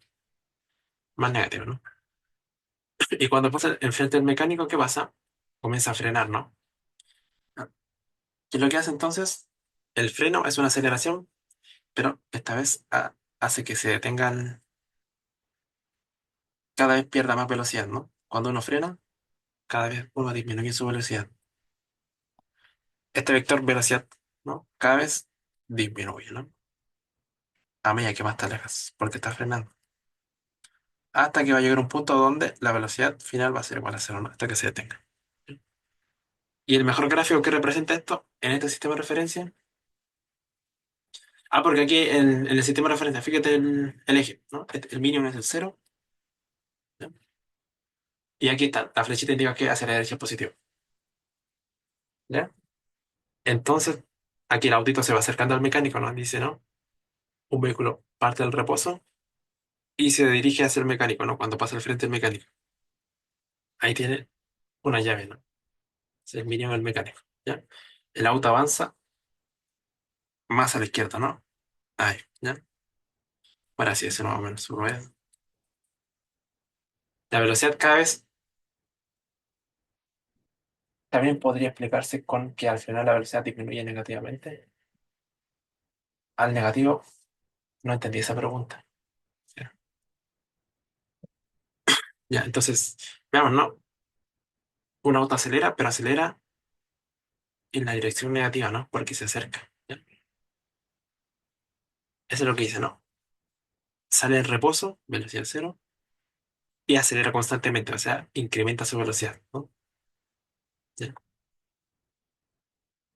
A: más negativo, ¿no? Y cuando pasa enfrente del mecánico, ¿qué pasa? Comienza a frenar, ¿no? ¿Qué es lo que hace entonces? El freno es una aceleración, pero esta vez hace que se detengan, cada vez pierda más velocidad, ¿no? Cuando uno frena, cada vez uno disminuye su velocidad. Este vector velocidad, ¿no? Cada vez disminuye, ¿no? A medida que más te alejas, porque está frenando. Hasta que va a llegar un punto donde la velocidad final va a ser igual a cero, ¿no? Hasta que se detenga. ¿Y el mejor gráfico que representa esto en este sistema de referencia? Ah, porque aquí en el sistema de referencia, fíjate el eje, ¿no? El mínimo es el cero, ¿ya? Y aquí está, la flechita indica que hacia la derecha es positivo, ¿ya? Entonces, aquí el autito se va acercando al mecánico, ¿no? Dice, ¿no? Un vehículo parte del reposo y se dirige hacia el mecánico, ¿no? Cuando pasa al frente del mecánico. Ahí tiene una llave, ¿no? Es el mínimo del mecánico, ¿ya? El auto avanza más a la izquierda, ¿no? Ahí, ¿ya? Para así decirlo más o menos. La velocidad cada vez también podría explicarse con que al final la velocidad disminuye negativamente. Al negativo, no entendí esa pregunta. Ya, ya, entonces, veamos, ¿no? Un auto acelera, pero acelera en la dirección negativa, ¿no? Porque se acerca. ¿Ya? Eso es lo que dice, ¿no? Sale en reposo, velocidad cero, y acelera constantemente, o sea, incrementa su velocidad, ¿no? ¿Ya?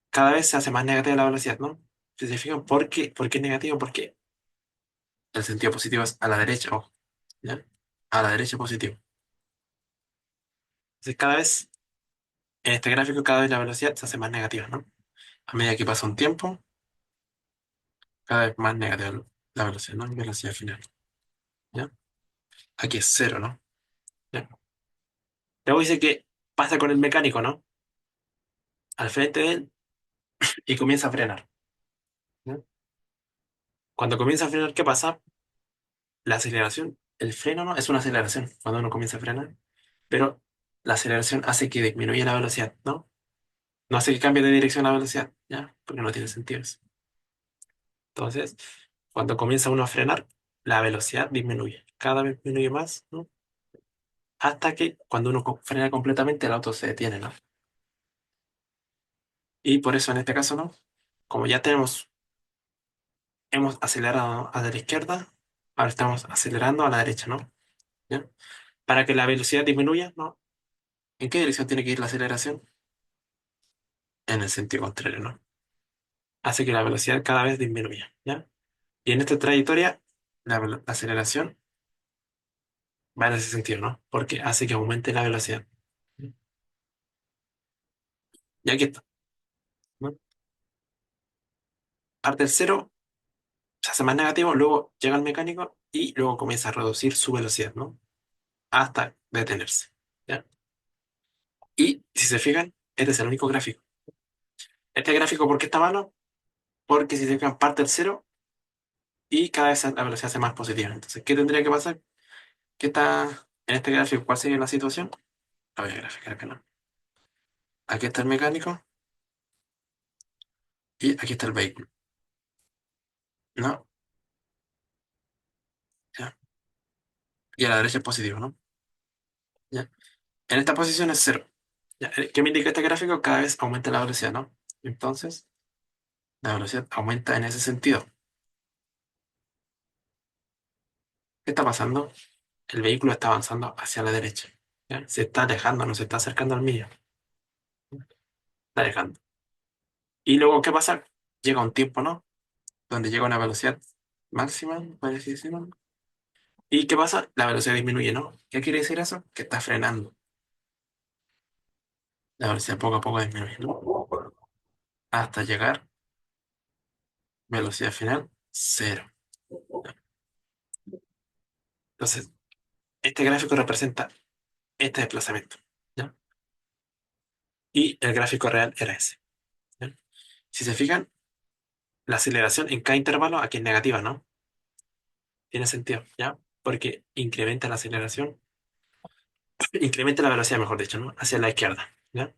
A: Cada vez se hace más negativa la velocidad, ¿no? ¿Se fijan por qué es negativo? Porque el sentido positivo es a la derecha, ojo, ¿ya? A la derecha positivo. Entonces, cada vez, en este gráfico, cada vez la velocidad se hace más negativa, ¿no? A medida que pasa un tiempo, cada vez más negativa la velocidad, ¿no? Velocidad final, ¿ya? Aquí es cero, ¿no? ¿Ya? Luego dice que pasa con el mecánico, ¿no? Al frente de él y comienza a frenar, ¿ya? Cuando comienza a frenar, ¿qué pasa? La aceleración, el freno, ¿no? Es una aceleración cuando uno comienza a frenar, pero la aceleración hace que disminuya la velocidad, ¿no? No hace que cambie de dirección la velocidad, ¿ya? Porque no tiene sentido eso. Entonces, cuando comienza uno a frenar, la velocidad disminuye. Cada vez disminuye más, ¿no? Hasta que cuando uno frena completamente, el auto se detiene, ¿no? Y por eso en este caso, ¿no? Como ya hemos acelerado a la izquierda, ahora estamos acelerando a la derecha, ¿no? ¿Ya? Para que la velocidad disminuya, ¿no? ¿En qué dirección tiene que ir la aceleración? En el sentido contrario, ¿no? Hace que la velocidad cada vez disminuya, ¿ya? Y en esta trayectoria, la aceleración va en ese sentido, ¿no? Porque hace que aumente la velocidad. Y aquí está, ¿no? Parte del cero, se hace más negativo, luego llega el mecánico y luego comienza a reducir su velocidad, ¿no? hasta detenerse. ¿Ya? Y si se fijan, este es el único gráfico. Este gráfico, ¿por qué está malo? Porque si se fijan, parte el cero y cada vez la velocidad se hace más positiva. Entonces, ¿qué tendría que pasar? ¿Qué está en este gráfico? ¿Cuál sería la situación? La voy a graficar acá, ¿no? Aquí está el mecánico y aquí está el vehículo. ¿No? ¿Ya? Y a la derecha es positivo, ¿no? ¿Ya? En esta posición es cero. ¿Ya? ¿Qué me indica este gráfico? Cada vez aumenta la velocidad, ¿no? Entonces, la velocidad aumenta en ese sentido. ¿Qué está pasando? El vehículo está avanzando hacia la derecha. ¿Ya? Se está alejando, no se está acercando al mío. Está alejando. Y luego, ¿qué pasa? Llega un tiempo, ¿no? Donde llega una velocidad máxima, por así decirlo. ¿Y qué pasa? La velocidad disminuye, ¿no? ¿Qué quiere decir eso? Que está frenando. La velocidad poco a poco disminuye, ¿no? Hasta llegar, velocidad final, cero. Entonces, este gráfico representa este desplazamiento, ¿ya? Y el gráfico real era ese, ¿ya? Si se fijan, la aceleración en cada intervalo aquí es negativa, ¿no? Tiene sentido, ¿ya? Porque incrementa la aceleración, incrementa la velocidad, mejor dicho, ¿no? Hacia la izquierda, ¿ya?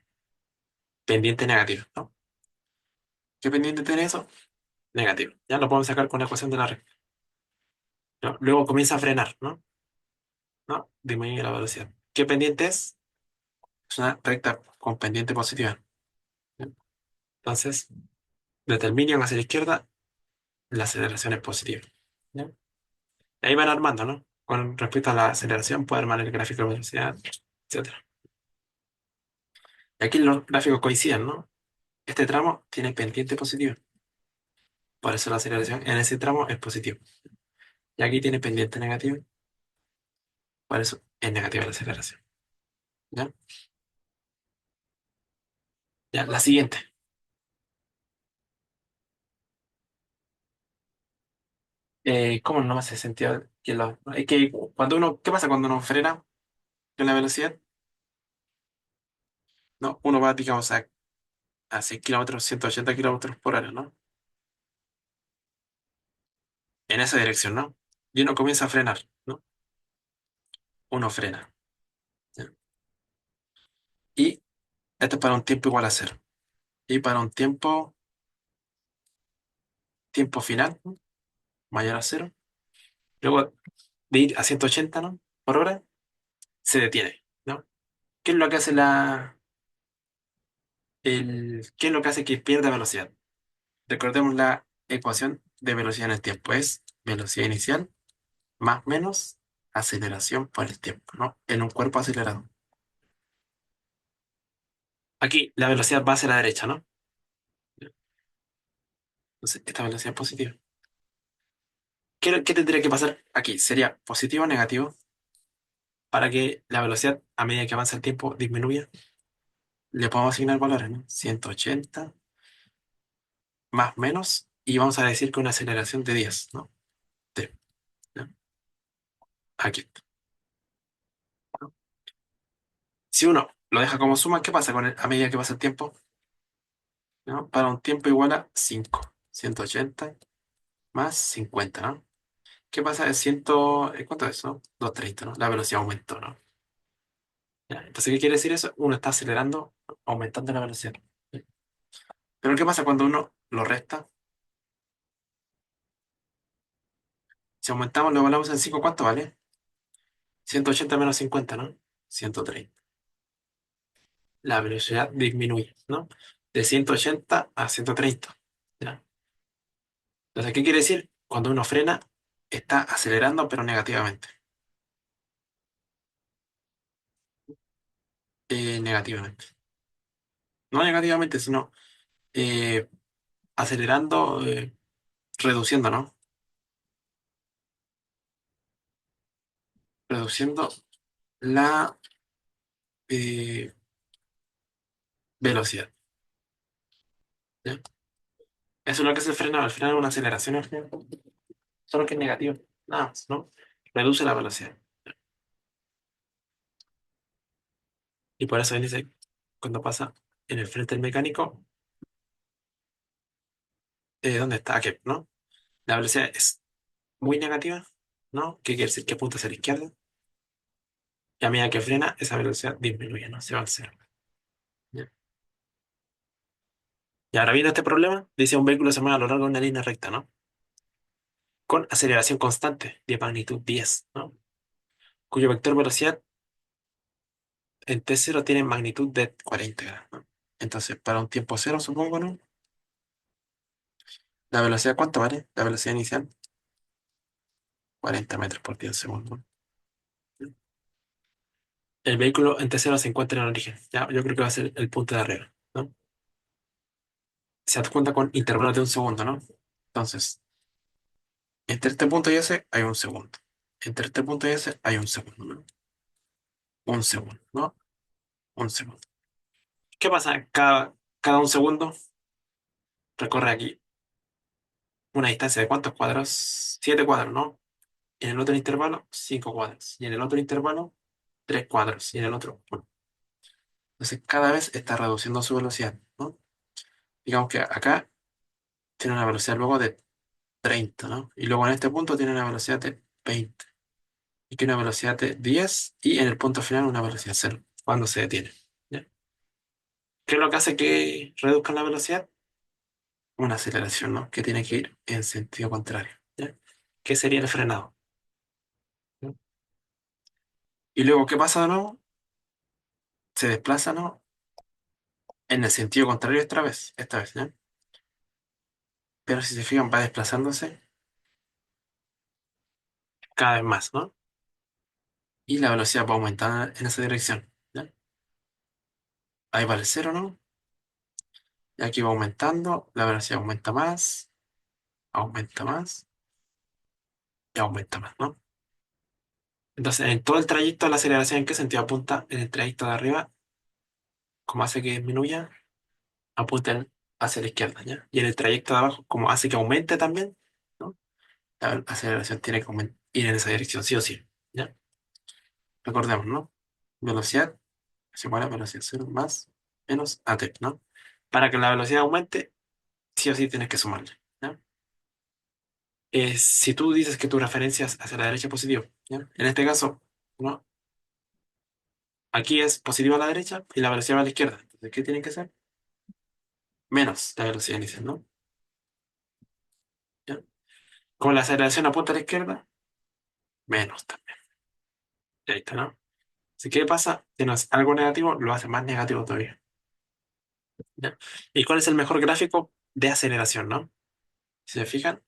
A: Pendiente negativo, ¿no? ¿Qué pendiente tiene eso? Negativo. Ya lo podemos sacar con la ecuación de la recta, ¿no? Luego comienza a frenar, ¿no? ¿No? Disminuye la velocidad. ¿Qué pendiente es? Es una recta con pendiente positiva, ¿ya? Entonces, desde el minion hacia la izquierda, la aceleración es positiva, ¿ya? Y ahí van armando, ¿no? Con respecto a la aceleración, puede armar el gráfico de velocidad, etcétera. Y aquí los gráficos coinciden, ¿no? Este tramo tiene pendiente positiva, por eso la aceleración en ese tramo es positiva. Y aquí tiene pendiente negativa, por eso es negativa la aceleración, ¿ya? Ya, la siguiente. ¿Cómo no me hace sentido que es que cuando uno, ¿qué pasa cuando uno frena en la velocidad? No, uno va, digamos, a 100 kilómetros, 180 kilómetros por hora, ¿no? En esa dirección, ¿no? Y uno comienza a frenar, ¿no? Uno frena, ¿ya? Y esto es para un tiempo igual a cero. Y para un tiempo final, ¿no? Mayor a cero. Luego de ir a 180, ¿no? Por hora, se detiene, ¿no? ¿Qué es lo que hace qué es lo que hace que pierda velocidad? Recordemos la ecuación de velocidad en el tiempo. Es velocidad inicial más menos aceleración por el tiempo, ¿no? En un cuerpo acelerado. Aquí la velocidad va hacia la derecha, ¿no? Entonces, esta velocidad es positiva. ¿Qué tendría que pasar aquí? ¿Sería positivo o negativo para que la velocidad a medida que avanza el tiempo disminuya? Le podemos asignar valores, ¿no? 180 más menos y vamos a decir que una aceleración de 10, ¿no? T, ¿no? Aquí. ¿No? Si uno lo deja como suma, ¿qué pasa a medida que pasa el tiempo? ¿No? Para un tiempo igual a 5. 180 más 50, ¿no? ¿Qué pasa? ¿Cuánto es eso? 230, ¿no? La velocidad aumentó, ¿no? ¿Ya? Entonces, ¿qué quiere decir eso? Uno está acelerando, aumentando la velocidad. ¿Sí? Pero ¿qué pasa cuando uno lo resta? Si aumentamos, lo evaluamos en 5, ¿cuánto vale? 180 menos 50, ¿no? 130. La velocidad disminuye, ¿no? De 180 a 130. ¿Ya? Entonces, ¿qué quiere decir? Cuando uno frena, está acelerando, pero negativamente. Negativamente. No negativamente, sino eh, acelerando, reduciendo, ¿no? Reduciendo la eh, velocidad. ¿Ya? Eso es lo que es el frenado. El frenado es una aceleración al final, solo que es negativo. Nada más, ¿no? Reduce la velocidad. Y por eso dice, cuando pasa en el frente del mecánico, ¿dónde está? Aquí, ¿no? La velocidad es muy negativa, ¿no? ¿Qué quiere decir que apunta hacia la izquierda? Y a medida que frena, esa velocidad disminuye, ¿no? Se va al cero. ¿Ya? Y ahora viene este problema. Dice un vehículo se mueve a lo largo de una línea recta, ¿no? Con aceleración constante de magnitud 10, ¿no? Cuyo vector velocidad en T0 tiene magnitud de 40 grados, ¿no? Entonces, para un tiempo cero, supongo, ¿no? ¿La velocidad cuánto vale? La velocidad inicial, 40 metros por 10 segundos. El vehículo en T0 se encuentra en el origen. Ya, yo creo que va a ser el punto de arriba, ¿no? Se adjunta con intervalos de un segundo, ¿no? Entonces, entre este punto y ese hay un segundo. Entre este punto y ese hay un segundo, ¿no? Un segundo, ¿no? Un segundo. ¿Qué pasa? Cada un segundo recorre aquí una distancia de ¿cuántos cuadros? 7 cuadros, ¿no? En el otro intervalo, 5 cuadros. Y en el otro intervalo, 3 cuadros. Y en el otro, uno. Entonces, cada vez está reduciendo su velocidad, ¿no? Digamos que acá tiene una velocidad luego de 30, ¿no? Y luego en este punto tiene una velocidad de 20. Y que una velocidad de 10 y en el punto final una velocidad cero cuando se detiene. ¿Ya? ¿Qué es lo que hace que reduzcan la velocidad? Una aceleración, ¿no? Que tiene que ir en sentido contrario. ¿Ya? ¿Qué sería el frenado? ¿Ya? Y luego, ¿qué pasa de nuevo? Se desplaza, ¿no? En el sentido contrario esta vez, ¿ya? Pero si se fijan, va desplazándose cada vez más, ¿no? Y la velocidad va aumentando en esa dirección, ¿ya? Ahí va el cero, ¿no? Y aquí va aumentando, la velocidad aumenta más y aumenta más, ¿no? Entonces, en todo el trayecto, la aceleración, ¿en qué sentido apunta? En el trayecto de arriba, como hace que disminuya, apunta hacia la izquierda, ¿ya? Y en el trayecto de abajo, como hace que aumente también, ¿no? La aceleración tiene que ir en esa dirección, sí o sí, ¿ya? Recordemos, ¿no? Velocidad es igual a velocidad cero más menos AT, ¿no? Para que la velocidad aumente, sí o sí tienes que sumarle, ¿ya? Si tú dices que tu referencia es hacia la derecha es positivo, ¿ya? En este caso, ¿no? Aquí es positivo a la derecha y la velocidad va a la izquierda. Entonces, ¿qué tiene que ser? Menos la velocidad inicial, ¿no? ¿Ya? Como la aceleración apunta a la izquierda, menos también. Y ahí está, ¿no? Así que, ¿qué pasa? Si no es algo negativo, lo hace más negativo todavía. ¿Ya? ¿Y cuál es el mejor gráfico de aceleración, no? Si se fijan,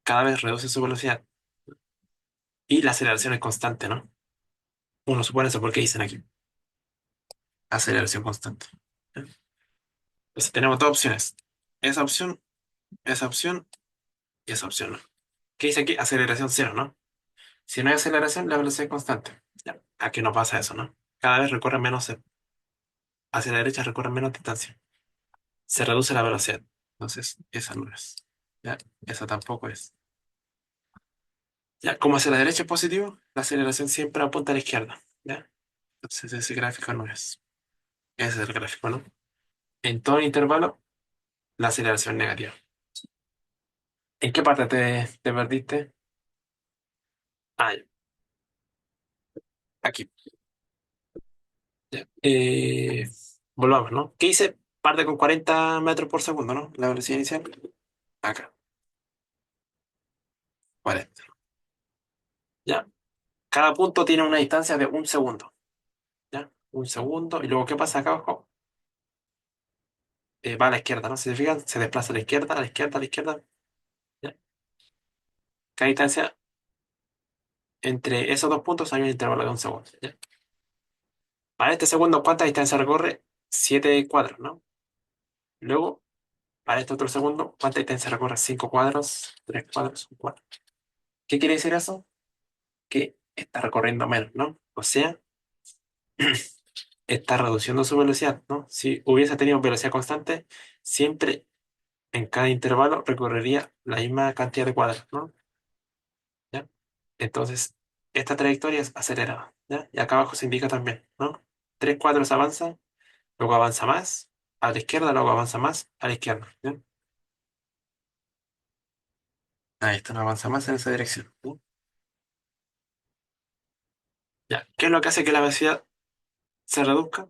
A: cada vez reduce su velocidad y la aceleración es constante, ¿no? Uno supone eso porque dicen aquí, aceleración constante. ¿Ya? Entonces tenemos dos opciones. Esa opción, esa opción y esa opción, ¿no? ¿Qué dice aquí? Aceleración cero, ¿no? Si no hay aceleración, la velocidad es constante. Ya, aquí no pasa eso, ¿no? Cada vez recorre menos, hacia la derecha recorre menos distancia. Se reduce la velocidad. Entonces, esa no es. Ya, esa tampoco es. Ya, como hacia la derecha es positivo, la aceleración siempre apunta a la izquierda. ¿Ya? Entonces, ese gráfico no es. Ese es el gráfico, ¿no? En todo intervalo, la aceleración negativa. ¿En qué parte te perdiste? Ah, ya, aquí. Ya. Volvamos, ¿no? ¿Qué hice? Parte con 40 metros por segundo, ¿no? La velocidad inicial. Acá, 40. ¿Ya? Cada punto tiene una distancia de un segundo. ¿Ya? Un segundo. Y luego, ¿qué pasa acá abajo? Va a la izquierda, ¿no? Si se fijan, se desplaza a la izquierda, a la izquierda, a la izquierda. ¿Ya? Cada distancia entre esos dos puntos hay un intervalo de un segundo. ¿Ya? Para este segundo, ¿cuánta distancia recorre? 7 cuadros, ¿no? Luego, para este otro segundo, ¿cuánta distancia recorre? 5 cuadros, 3 cuadros, un cuadro. ¿Qué quiere decir eso? Que está recorriendo menos, ¿no? O sea, está reduciendo su velocidad, ¿no? Si hubiese tenido velocidad constante, siempre en cada intervalo recorrería la misma cantidad de cuadros, ¿no? ¿Ya? Entonces, esta trayectoria es acelerada, ¿ya? Y acá abajo se indica también, ¿no? tres cuadros avanza, luego avanza más a la izquierda, luego avanza más a la izquierda. ¿Ya? Ahí está, no avanza más en esa dirección. ¿Ya? Ya. ¿Qué es lo que hace que la velocidad se reduzca?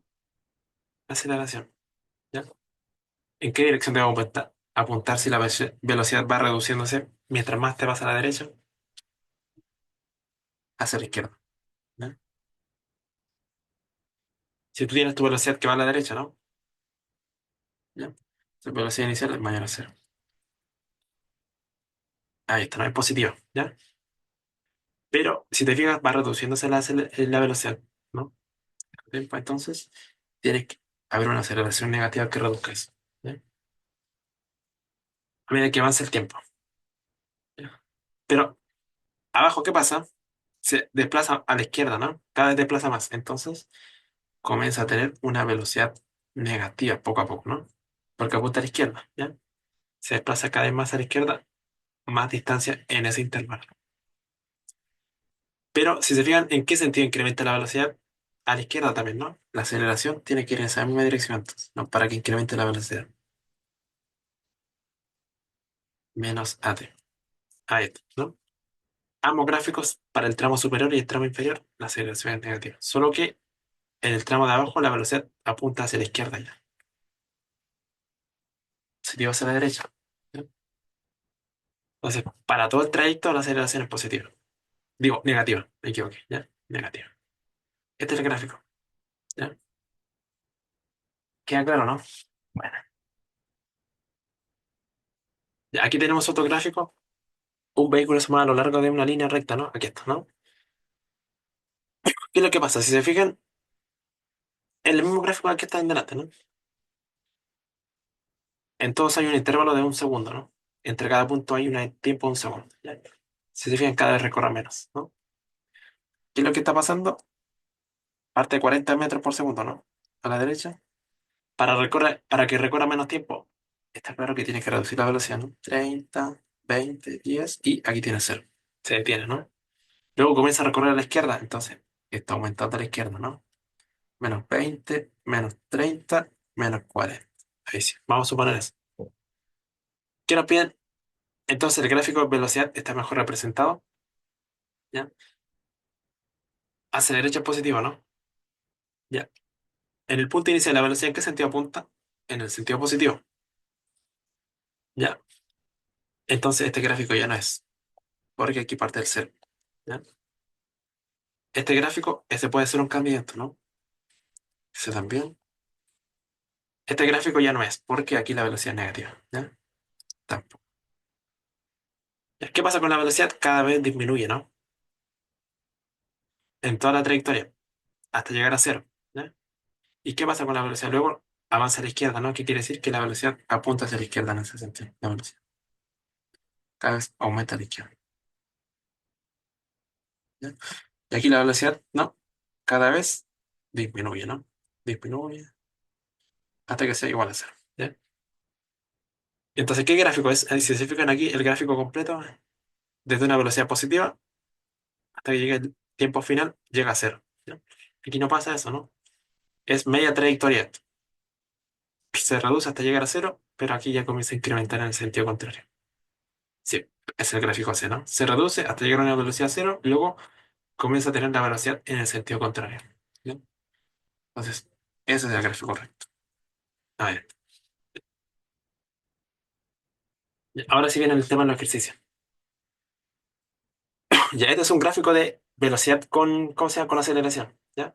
A: La aceleración. ¿Ya? ¿En qué dirección te va a apuntar? Apuntar si la velocidad va reduciéndose mientras más te vas a la derecha, hacia la izquierda. ¿Ya? Si tú tienes tu velocidad que va a la derecha, ¿no? ¿Ya? Tu velocidad inicial es mayor a cero. Ahí está, no es positivo. ¿Ya? Pero si te fijas, va reduciéndose la velocidad, ¿no? Bien, pues entonces, tiene que haber una aceleración negativa que reduzca eso. ¿Ya? A medida que avanza el tiempo. ¿Ya? Pero abajo, ¿qué pasa? Se desplaza a la izquierda, ¿no? Cada vez desplaza más. Entonces, comienza a tener una velocidad negativa poco a poco, ¿no? Porque apunta a la izquierda, ¿ya? Se desplaza cada vez más a la izquierda, más distancia en ese intervalo. Pero si se fijan, ¿en qué sentido incrementa la velocidad? A la izquierda también, ¿no? La aceleración tiene que ir en esa misma dirección, entonces, ¿no? Para que incremente la velocidad. Menos AT. Ahí está, ¿no? Ambos gráficos, para el tramo superior y el tramo inferior, la aceleración es negativa. Solo que en el tramo de abajo la velocidad apunta hacia la izquierda ya. Se lleva hacia la derecha. ¿Ya? Entonces, para todo el trayecto la aceleración es positiva. Digo, negativa, me equivoqué, ¿ya? Negativa. Este es el gráfico, ¿ya? ¿Queda claro, no? Bueno, ya, aquí tenemos otro gráfico. Un vehículo se mueve a lo largo de una línea recta, ¿no? Aquí está, ¿no? ¿Qué es lo que pasa? Si se fijan, en el mismo gráfico que está en delante, ¿no? En todos hay un intervalo de un segundo, ¿no? Entre cada punto hay un tiempo de un segundo, ¿ya? Si se fijan, cada vez recorre menos, ¿no? ¿Qué es lo que está pasando? Parte de 40 metros por segundo, ¿no? A la derecha. Para que recorra menos tiempo, está claro que tiene que reducir la velocidad, ¿no? 30, 20, 10 y aquí tiene cero. Se detiene, ¿no? Luego comienza a recorrer a la izquierda, entonces está aumentando a la izquierda, ¿no? Menos 20, menos 30, menos 40. Ahí sí, vamos a suponer eso. ¿Qué nos piden? Entonces el gráfico de velocidad está mejor representado, ¿ya? Hacia la derecha es positivo, ¿no? Ya. En el punto inicial, ¿la velocidad en qué sentido apunta? En el sentido positivo, ¿ya? Entonces este gráfico ya no es, porque aquí parte del cero, ¿ya? Este gráfico, ese puede ser un candidato, ¿no? Ese también. Este gráfico ya no es, porque aquí la velocidad es negativa, ¿ya? Tampoco. ¿Qué pasa con la velocidad? Cada vez disminuye, ¿no? En toda la trayectoria, hasta llegar a cero, ¿ya? ¿Y qué pasa con la velocidad? Luego avanza a la izquierda, ¿no? ¿Qué quiere decir? Que la velocidad apunta hacia la izquierda en ese sentido, la velocidad. Cada vez aumenta a la izquierda, ¿ya? Y aquí la velocidad, ¿no? Cada vez disminuye, ¿no? Disminuye hasta que sea igual a cero, ¿ya? Entonces, ¿qué gráfico es? Si se fijan aquí, el gráfico completo, desde una velocidad positiva hasta que llegue el tiempo final, llega a cero, ¿ya? Aquí no pasa eso, ¿no? Es media trayectoria esto. Se reduce hasta llegar a cero, pero aquí ya comienza a incrementar en el sentido contrario. Sí, es el gráfico C, ¿no? Se reduce hasta llegar a una velocidad cero, y luego comienza a tener la velocidad en el sentido contrario. ¿Bien? Entonces, ese es el gráfico correcto. A ver, ahora sí viene el tema del ejercicio. Ya, este es un gráfico de velocidad con, ¿cómo se llama? Con aceleración, ¿ya?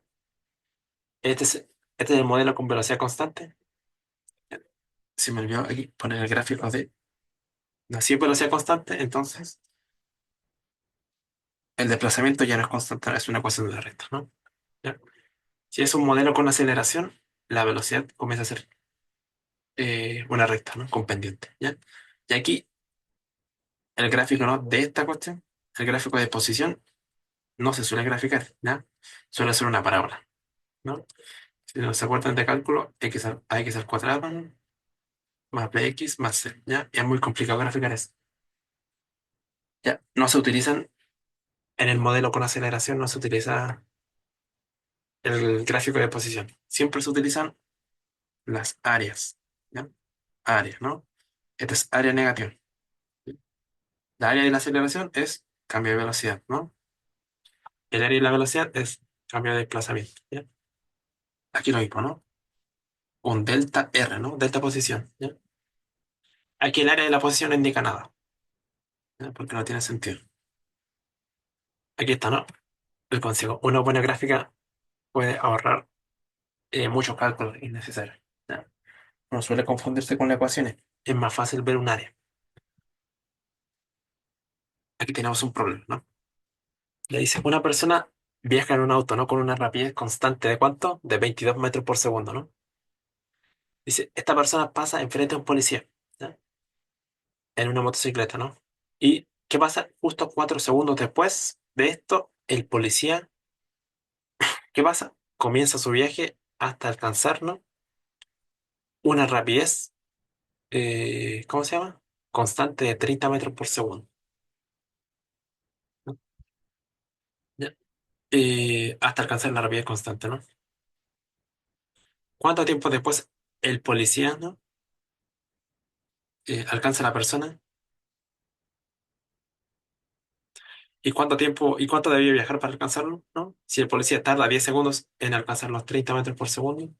A: Este es el modelo con velocidad constante. Se me olvidó aquí poner el gráfico de, no, si es velocidad constante, entonces el desplazamiento ya no es constante, es una ecuación de la recta, ¿no? ¿Ya? Si es un modelo con aceleración, la velocidad comienza a ser una recta, ¿no? Con pendiente, ¿ya? Y aquí el gráfico, ¿no? De esta cuestión, el gráfico de posición, no se suele graficar, ¿ya? Suele ser una parábola, ¿no? Si no se acuerdan de cálculo, x al cuadrado más bx más c, ¿ya? Y es muy complicado graficar eso, ¿ya? No se utilizan, en el modelo con aceleración, no se utiliza el gráfico de posición. Siempre se utilizan las áreas, ¿ya? Áreas, ¿no? Esta es área negativa. La área de la aceleración es cambio de velocidad, ¿no? El área de la velocidad es cambio de desplazamiento, ¿ya? Aquí lo mismo, ¿no? Un delta R, ¿no? Delta posición, ¿ya? Aquí el área de la posición no indica nada, ¿ya? Porque no tiene sentido. Aquí está, ¿no? El consejo. Una buena gráfica puede ahorrar muchos cálculos innecesarios, ¿ya? No suele confundirse con las ecuaciones. Es más fácil ver un área. Aquí tenemos un problema, ¿no? Le dice, una persona viaja en un auto, ¿no? Con una rapidez constante de ¿cuánto? De 22 metros por segundo, ¿no? Dice, esta persona pasa enfrente a un policía, ¿ya? En una motocicleta, ¿no? ¿Y qué pasa? Justo 4 segundos después de esto, el policía, ¿qué pasa? Comienza su viaje hasta alcanzar, ¿no? Una rapidez, ¿cómo se llama? Constante de 30 metros por segundo, ¿no? ¿Ya? Hasta alcanzar la rapidez constante, ¿no? ¿Cuánto tiempo después el policía, ¿no? Alcanza a la persona? ¿Y cuánto tiempo y cuánto debía viajar para alcanzarlo? ¿No? Si el policía tarda 10 segundos en alcanzar los 30 metros por segundo,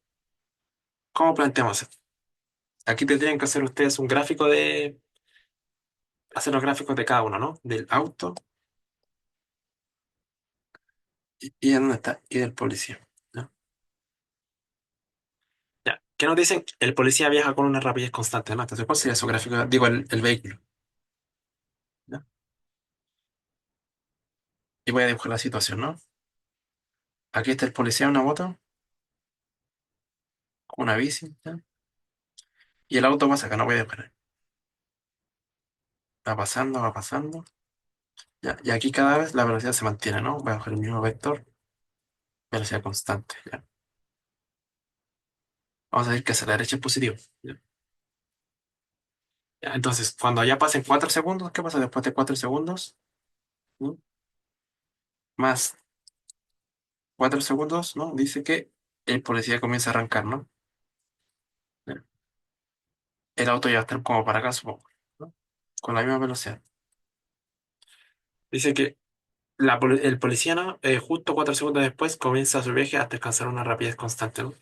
A: ¿cómo planteamos esto? Aquí tendrían que hacer ustedes un gráfico hacer los gráficos de cada uno, ¿no? Del auto y en dónde está, y del policía, ¿no? Ya. ¿Qué nos dicen? El policía viaja con una rapidez constante, ¿no? Entonces, ¿cuál sería su gráfico? Digo, el vehículo, ¿no? Y voy a dibujar la situación, ¿no? Aquí está el policía en una moto, con una bici, ¿ya? Y el auto pasa acá, no voy a dibujar. Va pasando, va pasando. Ya. Y aquí cada vez la velocidad se mantiene, ¿no? Voy a coger el mismo vector, velocidad constante, ¿ya? Vamos a decir que hacia la derecha es positivo, ¿ya? Ya, entonces, cuando ya pasen 4 segundos, ¿qué pasa después de 4 segundos? ¿Mm? Más 4 segundos, ¿no? Dice que el policía comienza a arrancar, ¿no? Ya. El auto ya va a estar como para acá, supongo, ¿no? Con la misma velocidad. Dice que el policía, ¿no? Justo 4 segundos después comienza su viaje hasta alcanzar una rapidez constante, ¿no?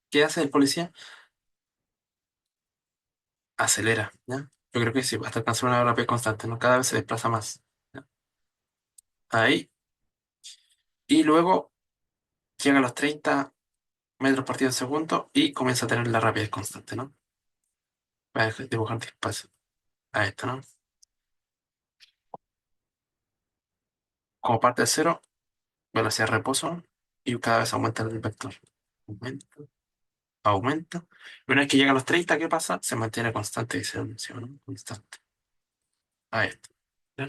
A: ¿Qué hace el policía? Acelera, ¿ya? Yo creo que sí, hasta alcanzar una rapidez constante, ¿no? Cada vez se desplaza más, ¿ya? Ahí. Y luego llega a los 30 metros por segundo y comienza a tener la rapidez constante, ¿no? Voy a dibujar despacio a esto, ¿no? Como parte de cero, velocidad de reposo y cada vez aumenta el vector. Aumenta, aumenta. Y una vez que llega a los 30, ¿qué pasa? Se mantiene constante, dice el encima, ¿no? Constante. A esto. ¿Ya?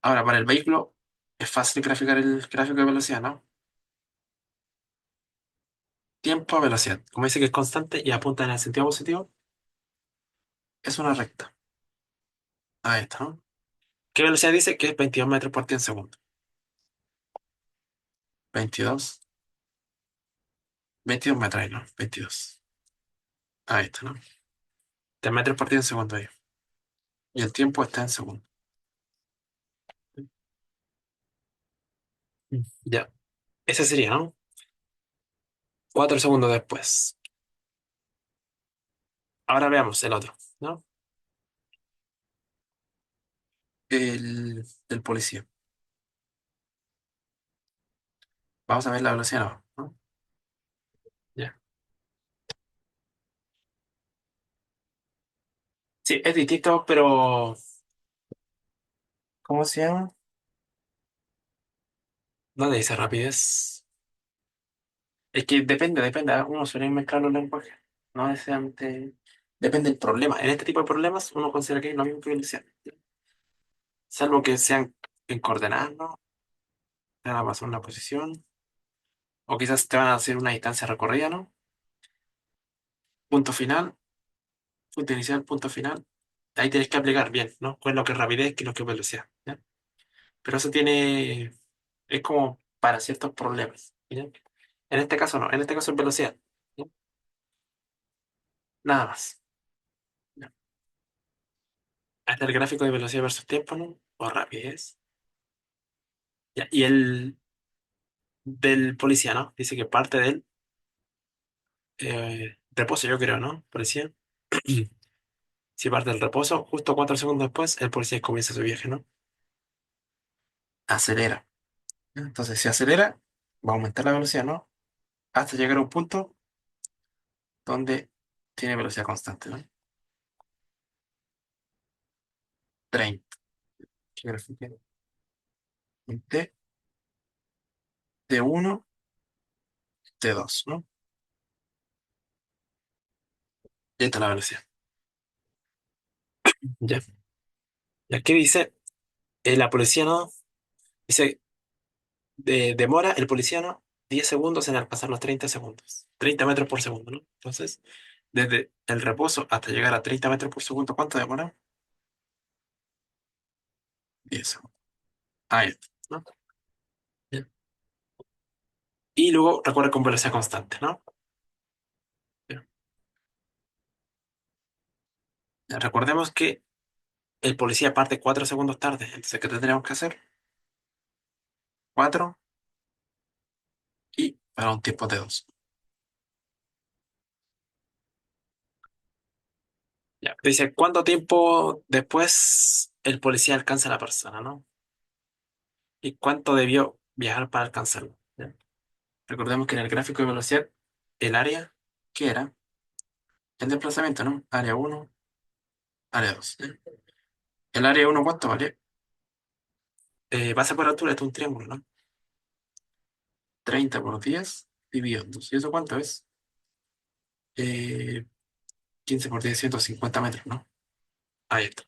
A: Ahora, para el vehículo es fácil graficar el gráfico de velocidad, ¿no? Tiempo a velocidad. Como dice que es constante y apunta en el sentido positivo, es una recta. A esto, ¿no? ¿Qué velocidad dice? Que es 22 metros por segundo. 22. 22 metros ahí, ¿no? 22. A esto, ¿no? 3 metros por segundo ahí. Y el tiempo está en segundo. Ya. Ese sería, ¿no? 4 segundos después. Ahora veamos el otro, ¿no? El policía. Vamos a ver la velocidad ahora, ¿no? Ya. Sí, es distinto, pero ¿cómo se llama? ¿Dónde dice rapidez? Es que depende. Uno suele mezclar los lenguajes. No necesariamente. Depende del problema. En este tipo de problemas, uno considera que es lo mismo que velocidad. Salvo que sean en coordenadas, ¿no? Te van a pasar una posición. O quizás te van a hacer una distancia recorrida, ¿no? Punto final, punto inicial, punto final. Ahí tienes que aplicar bien, ¿no? ¿Cuál es lo que es rapidez, qué es lo que es velocidad? ¿Ya? Pero eso tiene. Es como. para ciertos problemas. ¿Ya? En este caso no, en este caso es velocidad. ¿Ya? Nada más. ¿Ya? Este es el gráfico de velocidad versus tiempo, ¿no? O rapidez. ¿Ya? Y el del policía, ¿no? Dice que parte del reposo, yo creo, ¿no? Policía. Si parte del reposo, justo 4 segundos después, el policía comienza su viaje, ¿no? Acelera. Entonces, si acelera, va a aumentar la velocidad, ¿no? Hasta llegar a un punto donde tiene velocidad constante, ¿no? 30. ¿Qué gráfico? Un T de uno, t dos, ¿no? Y esta es la velocidad. Ya. Y aquí dice, la policía no, dice, demora el policía no 10 segundos en alcanzar los 30 segundos. 30 metros por segundo, ¿no? Entonces, desde el reposo hasta llegar a 30 metros por segundo, ¿cuánto demora? 10 segundos. Ahí está, ¿no? Ya. Y luego recorre con velocidad constante, ¿no? Ya. Ya, recordemos que el policía parte 4 segundos tarde. Entonces, ¿qué tendríamos que hacer? 4 y para un tiempo de 2. Ya. Dice, ¿cuánto tiempo después el policía alcanza a la persona, ¿no? ¿Y cuánto debió viajar para alcanzarlo? ¿Ya? Recordemos que en el gráfico de velocidad, el área, ¿qué era? El desplazamiento, ¿no? Área uno, área 2. ¿Ya? El área uno, ¿cuánto vale? Base por altura, esto es un triángulo, ¿no? 30 por 10 dividido en 2. ¿Y eso cuánto es? Eh, 15 por 10, 150 metros, ¿no? Ahí está.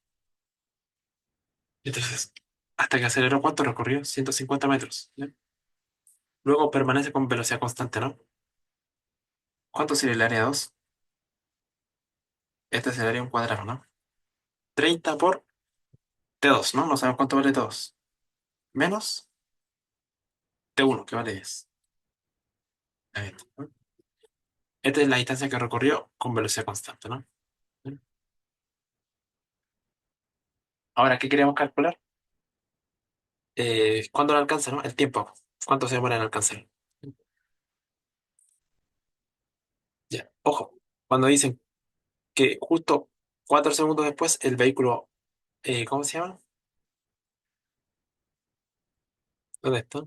A: Entonces, hasta que aceleró, ¿cuánto recorrió? 150 metros. ¿Ya? Luego permanece con velocidad constante, ¿no? ¿Cuánto sería el área 2? Este es el área un cuadrado, ¿no? 30 por T2, ¿no? No sabemos cuánto vale T2. Menos T1, que vale 10. Ahí está, ¿no? Esta es la distancia que recorrió con velocidad constante, ¿no? Ahora, ¿qué queríamos calcular? ¿Cuándo lo alcanza, no? El tiempo. ¿Cuánto se demora en alcanzar? Ya. Ojo, cuando dicen que justo 4 segundos después el vehículo, ¿cómo se llama? ¿Dónde está?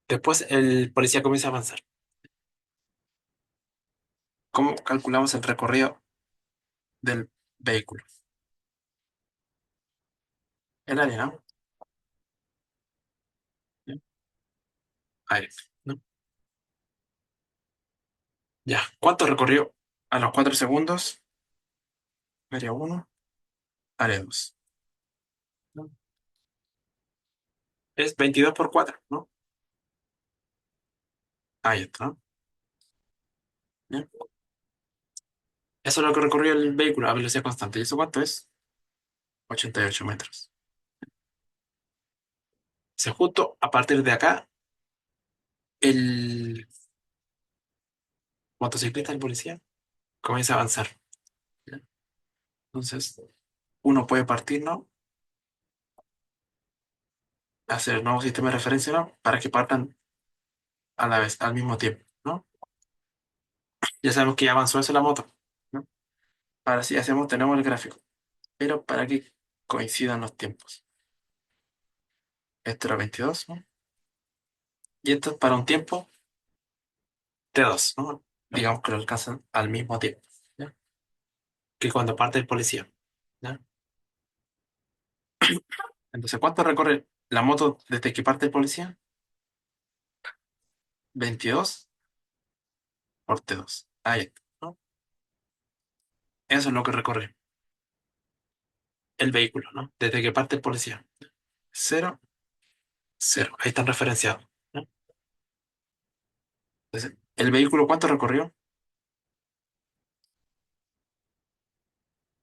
A: Después el policía comienza a avanzar. ¿Cómo calculamos el recorrido del vehículo? El área, ¿no? ¿Ya? Ahí, ¿no? Ya. ¿Cuánto recorrió a los 4 segundos? Área uno, área 2. ¿No? Es 22 por 4, ¿no? Ahí está, ¿no? ¿Ya? Eso es lo que recorrió el vehículo a velocidad constante. ¿Y eso cuánto es? 88 metros. Se justo a partir de acá, el motociclista, el policía, comienza a avanzar. ¿Ya? Entonces, uno puede partir, ¿no? Hacer el nuevo sistema de referencia, ¿no? Para que partan a la vez, al mismo tiempo, ¿no? Ya sabemos que ya avanzó eso la moto, ¿no? Ahora sí hacemos, tenemos el gráfico, pero para que coincidan los tiempos. Esto era 22, ¿no? Y esto es para un tiempo T2, ¿no? Digamos que lo alcanzan al mismo tiempo, ¿ya? Que cuando parte el policía, ¿ya? Entonces, ¿cuánto recorre la moto desde que parte el policía? 22 por T2. Ahí está, ¿no? Eso es lo que recorre el vehículo, ¿no? Desde que parte el policía. Cero, cero. Ahí están referenciados, ¿no? Entonces, ¿el vehículo cuánto recorrió?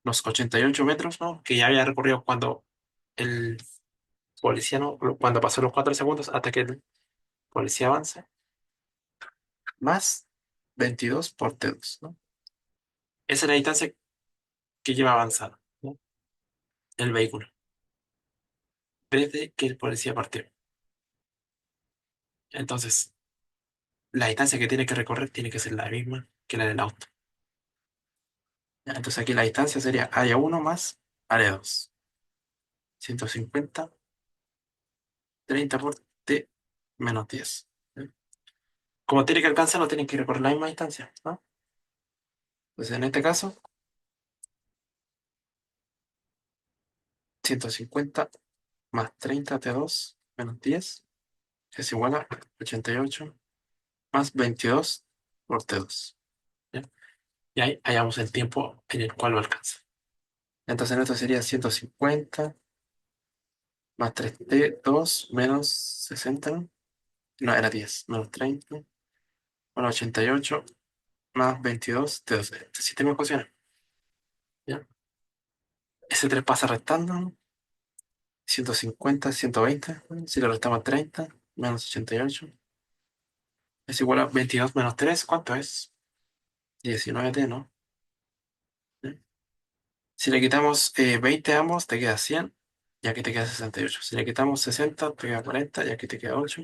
A: Los 88 metros, ¿no? Que ya había recorrido cuando el policía no, cuando pasó los 4 segundos hasta que el policía avance, más 22 por T2, ¿no? Esa es la distancia que lleva avanzada, ¿no? El vehículo, desde que el policía partió. Entonces, la distancia que tiene que recorrer tiene que ser la misma que la del auto. ¿Ya? Entonces aquí la distancia sería área uno más área 2. 150, 30 por T menos 10. ¿Ya? Como tiene que alcanzarlo, tienen que recorrer la misma distancia, ¿no? Entonces en este caso, 150 más 30 T2 menos 10 es igual a 88 más 22 por T2. ¿Ya? Y ahí hallamos el tiempo en el cual lo alcanza. Entonces esto sería 150 más 3T2 menos 60. No, era 10 menos 30. Bueno, 88 más 22 T2. Este sistema de ecuaciones. ¿Ya? Ese 3 pasa restando, ¿no? 150, 120. Si le restamos 30 menos 88 es igual a 22 menos 3. ¿Cuánto es? 19T, ¿no? ¿Sí? Si le quitamos 20 a ambos, te queda 100 y aquí te queda 68. Si le quitamos 60, te queda 40 y aquí te queda 8.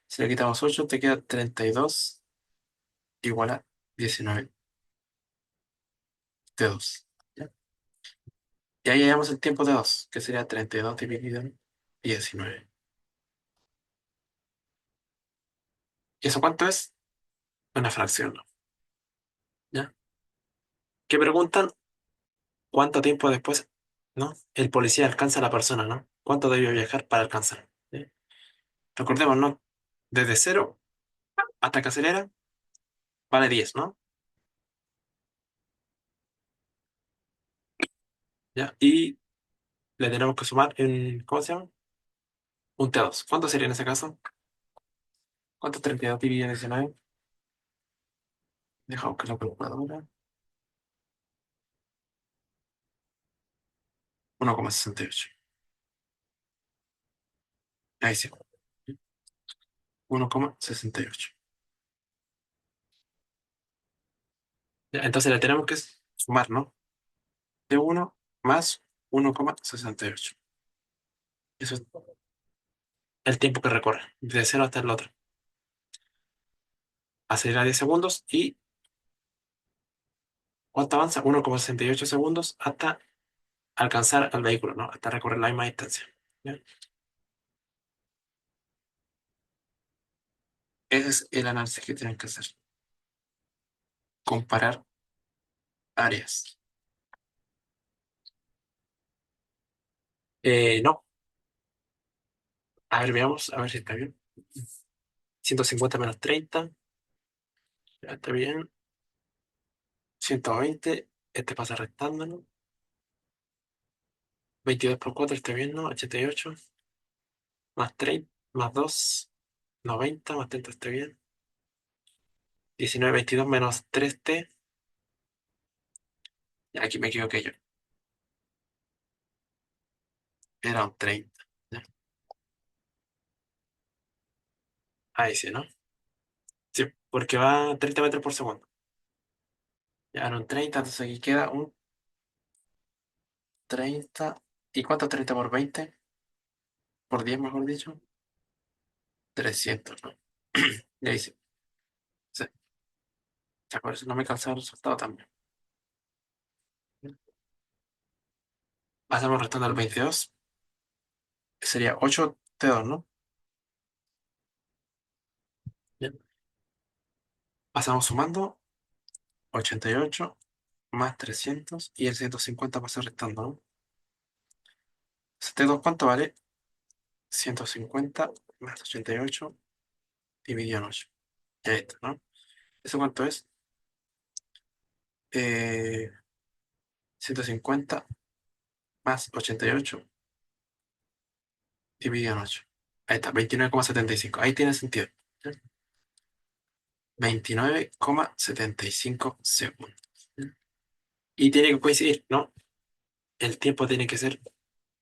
A: Si le quitamos 8, te queda 32 igual a 19 T2. ¿Ya? Y ahí hallamos el tiempo de 2 que sería 32 dividido en 19. ¿Y eso cuánto es? Una fracción, ¿no? ¿Ya? ¿Qué preguntan? ¿Cuánto tiempo después, ¿no? El policía alcanza a la persona, ¿no? ¿Cuánto debió viajar para alcanzar? ¿Sí? Recordemos, ¿no? Desde cero hasta que acelera, vale 10, ¿no? ¿Ya? Y le tenemos que sumar en, ¿cómo se llama? Un T2. ¿Cuánto sería en ese caso? ¿Cuánto es 32 dividido en 19? Dejamos que la calculadora. 1,68. Ahí sí. 1,68. Ya, entonces le tenemos que sumar, ¿no? De uno más 1,68. Eso es el tiempo que recorre, de cero hasta el otro. Acelera 10 segundos y ¿cuánto avanza? 1,68 segundos hasta alcanzar al vehículo, ¿no? Hasta recorrer la misma distancia. ¿Ya? Ese es el análisis que tienen que hacer. Comparar áreas. No. A ver, veamos, a ver si está bien. 150 menos 30. Ya está bien. 120. Este pasa restando, ¿no? 22 por 4 está bien, ¿no? 88. Más 30. Más 2. 90. Más 30 está bien. 19, 22 menos 3T. Ya, aquí me equivoqué yo. Era un 30. ¿Ya? Ahí sí, ¿no? Sí, porque va a 30 metros por segundo. Ya era un 30, entonces aquí queda un 30. ¿Y cuánto es 30 por 20? Por 10, mejor dicho. 300, ¿no? Y ahí sí. Sí. Ya por eso no me calza el resultado también. Pasamos restando el 22. Que sería 8 T2, ¿no? Bien. Pasamos sumando 88 más 300 y el 150 pasa restando, ¿no? Ese T2, ¿cuánto vale? 150 más 88 dividido en 8. Ya está, ¿no? ¿Eso cuánto es? 150 más 88 dividido en 8. Ahí está, 29,75. Ahí tiene sentido. ¿Sí? 29,75 segundos. ¿Sí? Y tiene que coincidir, ¿no? El tiempo tiene que ser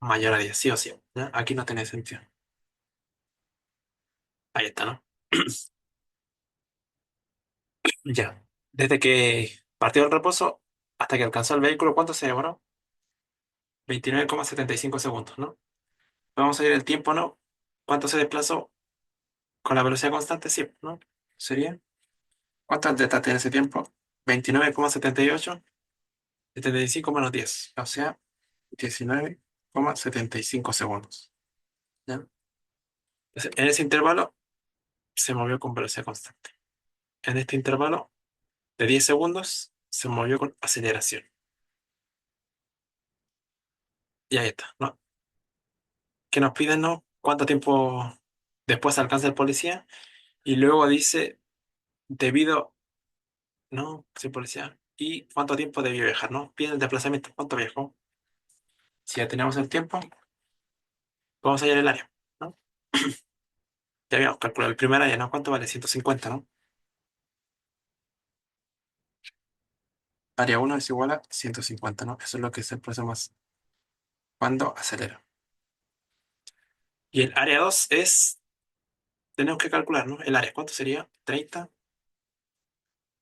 A: mayor a 10 sí o sí. ¿Ya? Aquí no tiene sentido. Ahí está, ¿no? Ya. Desde que partió el reposo hasta que alcanzó el vehículo, ¿cuánto se demoró? 29,75 segundos, ¿no? Vamos a ir el tiempo, ¿no? ¿Cuánto se desplazó con la velocidad constante? Sí, ¿no? Sería. ¿Cuántas delta tiene ese tiempo? 29,78, 75 menos 10, o sea, 19,75 segundos. ¿Ya? Entonces, en ese intervalo se movió con velocidad constante. En este intervalo de 10 segundos se movió con aceleración. Y ahí está, ¿no? Que nos piden, ¿no? ¿Cuánto tiempo después alcanza el policía? Y luego dice, debido, ¿no? Sí, policía. ¿Y cuánto tiempo debió viajar, no? Piden el desplazamiento, ¿cuánto viajó? Si ya tenemos el tiempo, vamos a hallar el área, ¿no? Ya habíamos calculado el primer área, ¿no? ¿Cuánto vale? 150, ¿no? Área uno es igual a 150, ¿no? Eso es lo que se expresa más cuando acelera. Y el área 2 es, tenemos que calcular, ¿no? El área, ¿cuánto sería? 30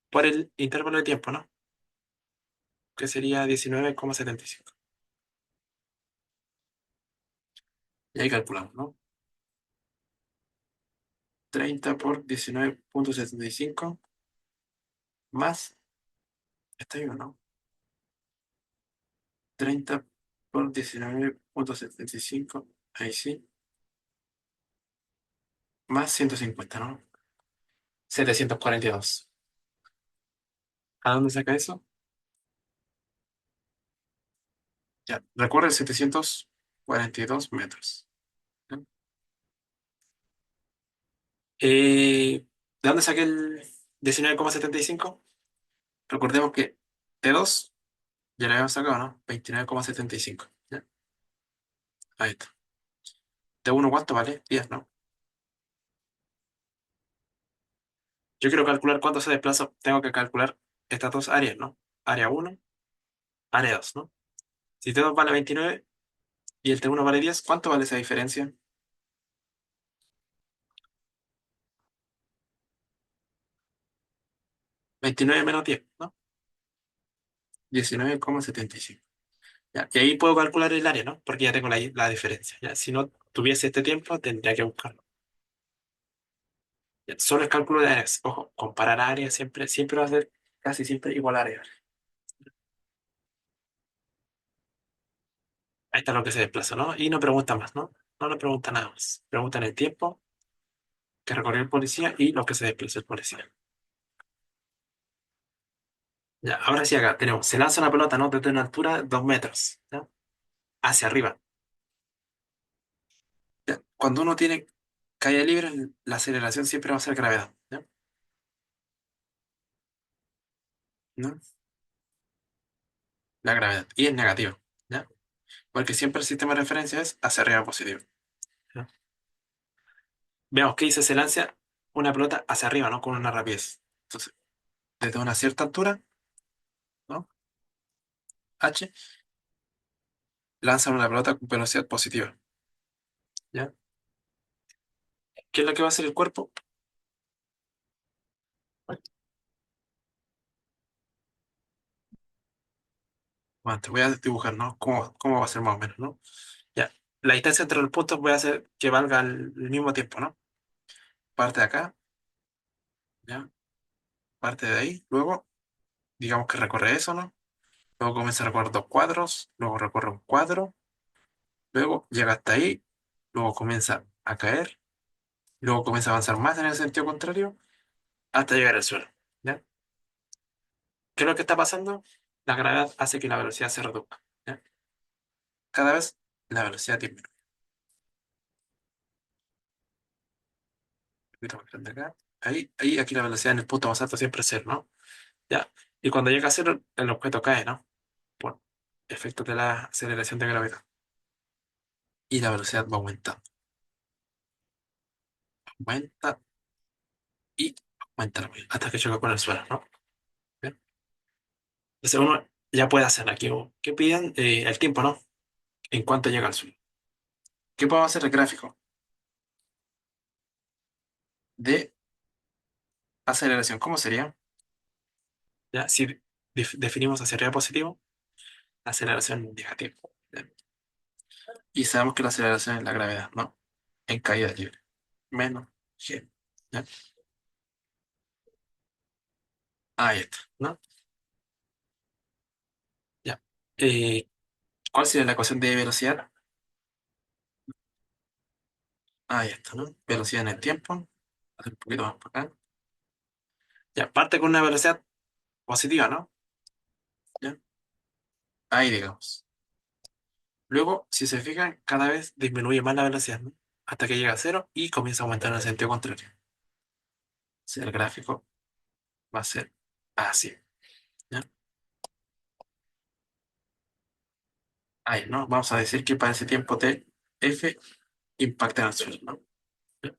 A: por el intervalo de tiempo, ¿no? Que sería 19,75. Y ahí calculamos, ¿no? 30 por 19,75 más, está bien, ¿no? 30 por 19,75, ahí sí, más 150, ¿no? 742. ¿A dónde saca eso? Ya, recorre 742 metros. ¿No? ¿De dónde saqué el 19,75? Recordemos que T2 ya lo habíamos sacado, ¿no? 29,75. ¿Ya? Ahí está. T1, ¿cuánto vale? 10, ¿no? Yo quiero calcular cuánto se desplaza. Tengo que calcular estas dos áreas, ¿no? Área uno, área 2, ¿no? Si T2 vale 29 y el T1 vale 10, ¿cuánto vale esa diferencia? 29 menos 10, ¿no? 19,75. Ya, y ahí puedo calcular el área, ¿no? Porque ya tengo la diferencia. Ya, si no tuviese este tiempo, tendría que buscarlo. Ya, solo es cálculo de áreas. Ojo, comparar áreas siempre va a ser casi siempre igual a área. Ahí está lo que se desplaza, ¿no? Y no pregunta más, ¿no? No le pregunta nada más. Preguntan el tiempo que recorrió el policía y lo que se desplazó el policía. Ya, ahora sí acá tenemos, se lanza una pelota, ¿no? Desde una altura de 2 metros, ¿ya? Hacia arriba. Ya, cuando uno tiene caída libre, la aceleración siempre va a ser gravedad, ¿ya? ¿No? La gravedad. Y es negativo, ¿ya? Porque siempre el sistema de referencia es hacia arriba positivo. ¿Ya? Veamos que dice se lanza una pelota hacia arriba, ¿no? Con una rapidez. Entonces, desde una cierta altura, ¿no? H, lanzan una pelota con velocidad positiva, ¿ya? ¿Qué es lo que va a hacer el cuerpo? Bueno, te voy a dibujar, ¿no? ¿Cómo va a ser más o menos, ¿no? Ya. La distancia entre los puntos voy a hacer que valga el mismo tiempo, ¿no? Parte de acá, ¿ya? Parte de ahí, luego, digamos que recorre eso, ¿no? Luego comienza a recorrer dos cuadros, luego recorre un cuadro, luego llega hasta ahí, luego comienza a caer, luego comienza a avanzar más en el sentido contrario hasta llegar al suelo, ¿ya? ¿Qué es lo que está pasando? La gravedad hace que la velocidad se reduzca, ¿ya? Cada vez la velocidad disminuye. Un poquito más grande acá. Ahí, aquí la velocidad en el punto más alto siempre es cero, ¿no? Ya. Y cuando llega a cero, el objeto cae, ¿no? Por efecto de la aceleración de gravedad. Y la velocidad va aumentando. Aumenta y aumenta la velocidad hasta que choca con el suelo, ¿no? Bien. Entonces uno ya puede hacer aquí, ¿qué piden? El tiempo, ¿no? en cuanto llega al suelo. ¿Qué podemos hacer el gráfico de aceleración? ¿Cómo sería? ¿Ya? Si definimos hacia arriba positivo, aceleración negativa. ¿Ya? Y sabemos que la aceleración es la gravedad, ¿no? En caída libre. Menos g. ¿Ya? Ahí está, ¿no? Ya. Eh, ¿Cuál sería la ecuación de velocidad? Ahí está, ¿no? Velocidad en el tiempo. Hacer un poquito más para acá. Ya, parte con una velocidad positiva, ¿no? ¿Ya? Ahí digamos. Luego, si se fijan, cada vez disminuye más la velocidad, ¿no? Hasta que llega a cero y comienza a aumentar en el sentido contrario. O sea, el gráfico va a ser así, ¿ya? Ahí, ¿no? Vamos a decir que para ese tiempo t, f impacta en el suelo, ¿no? ¿Ya?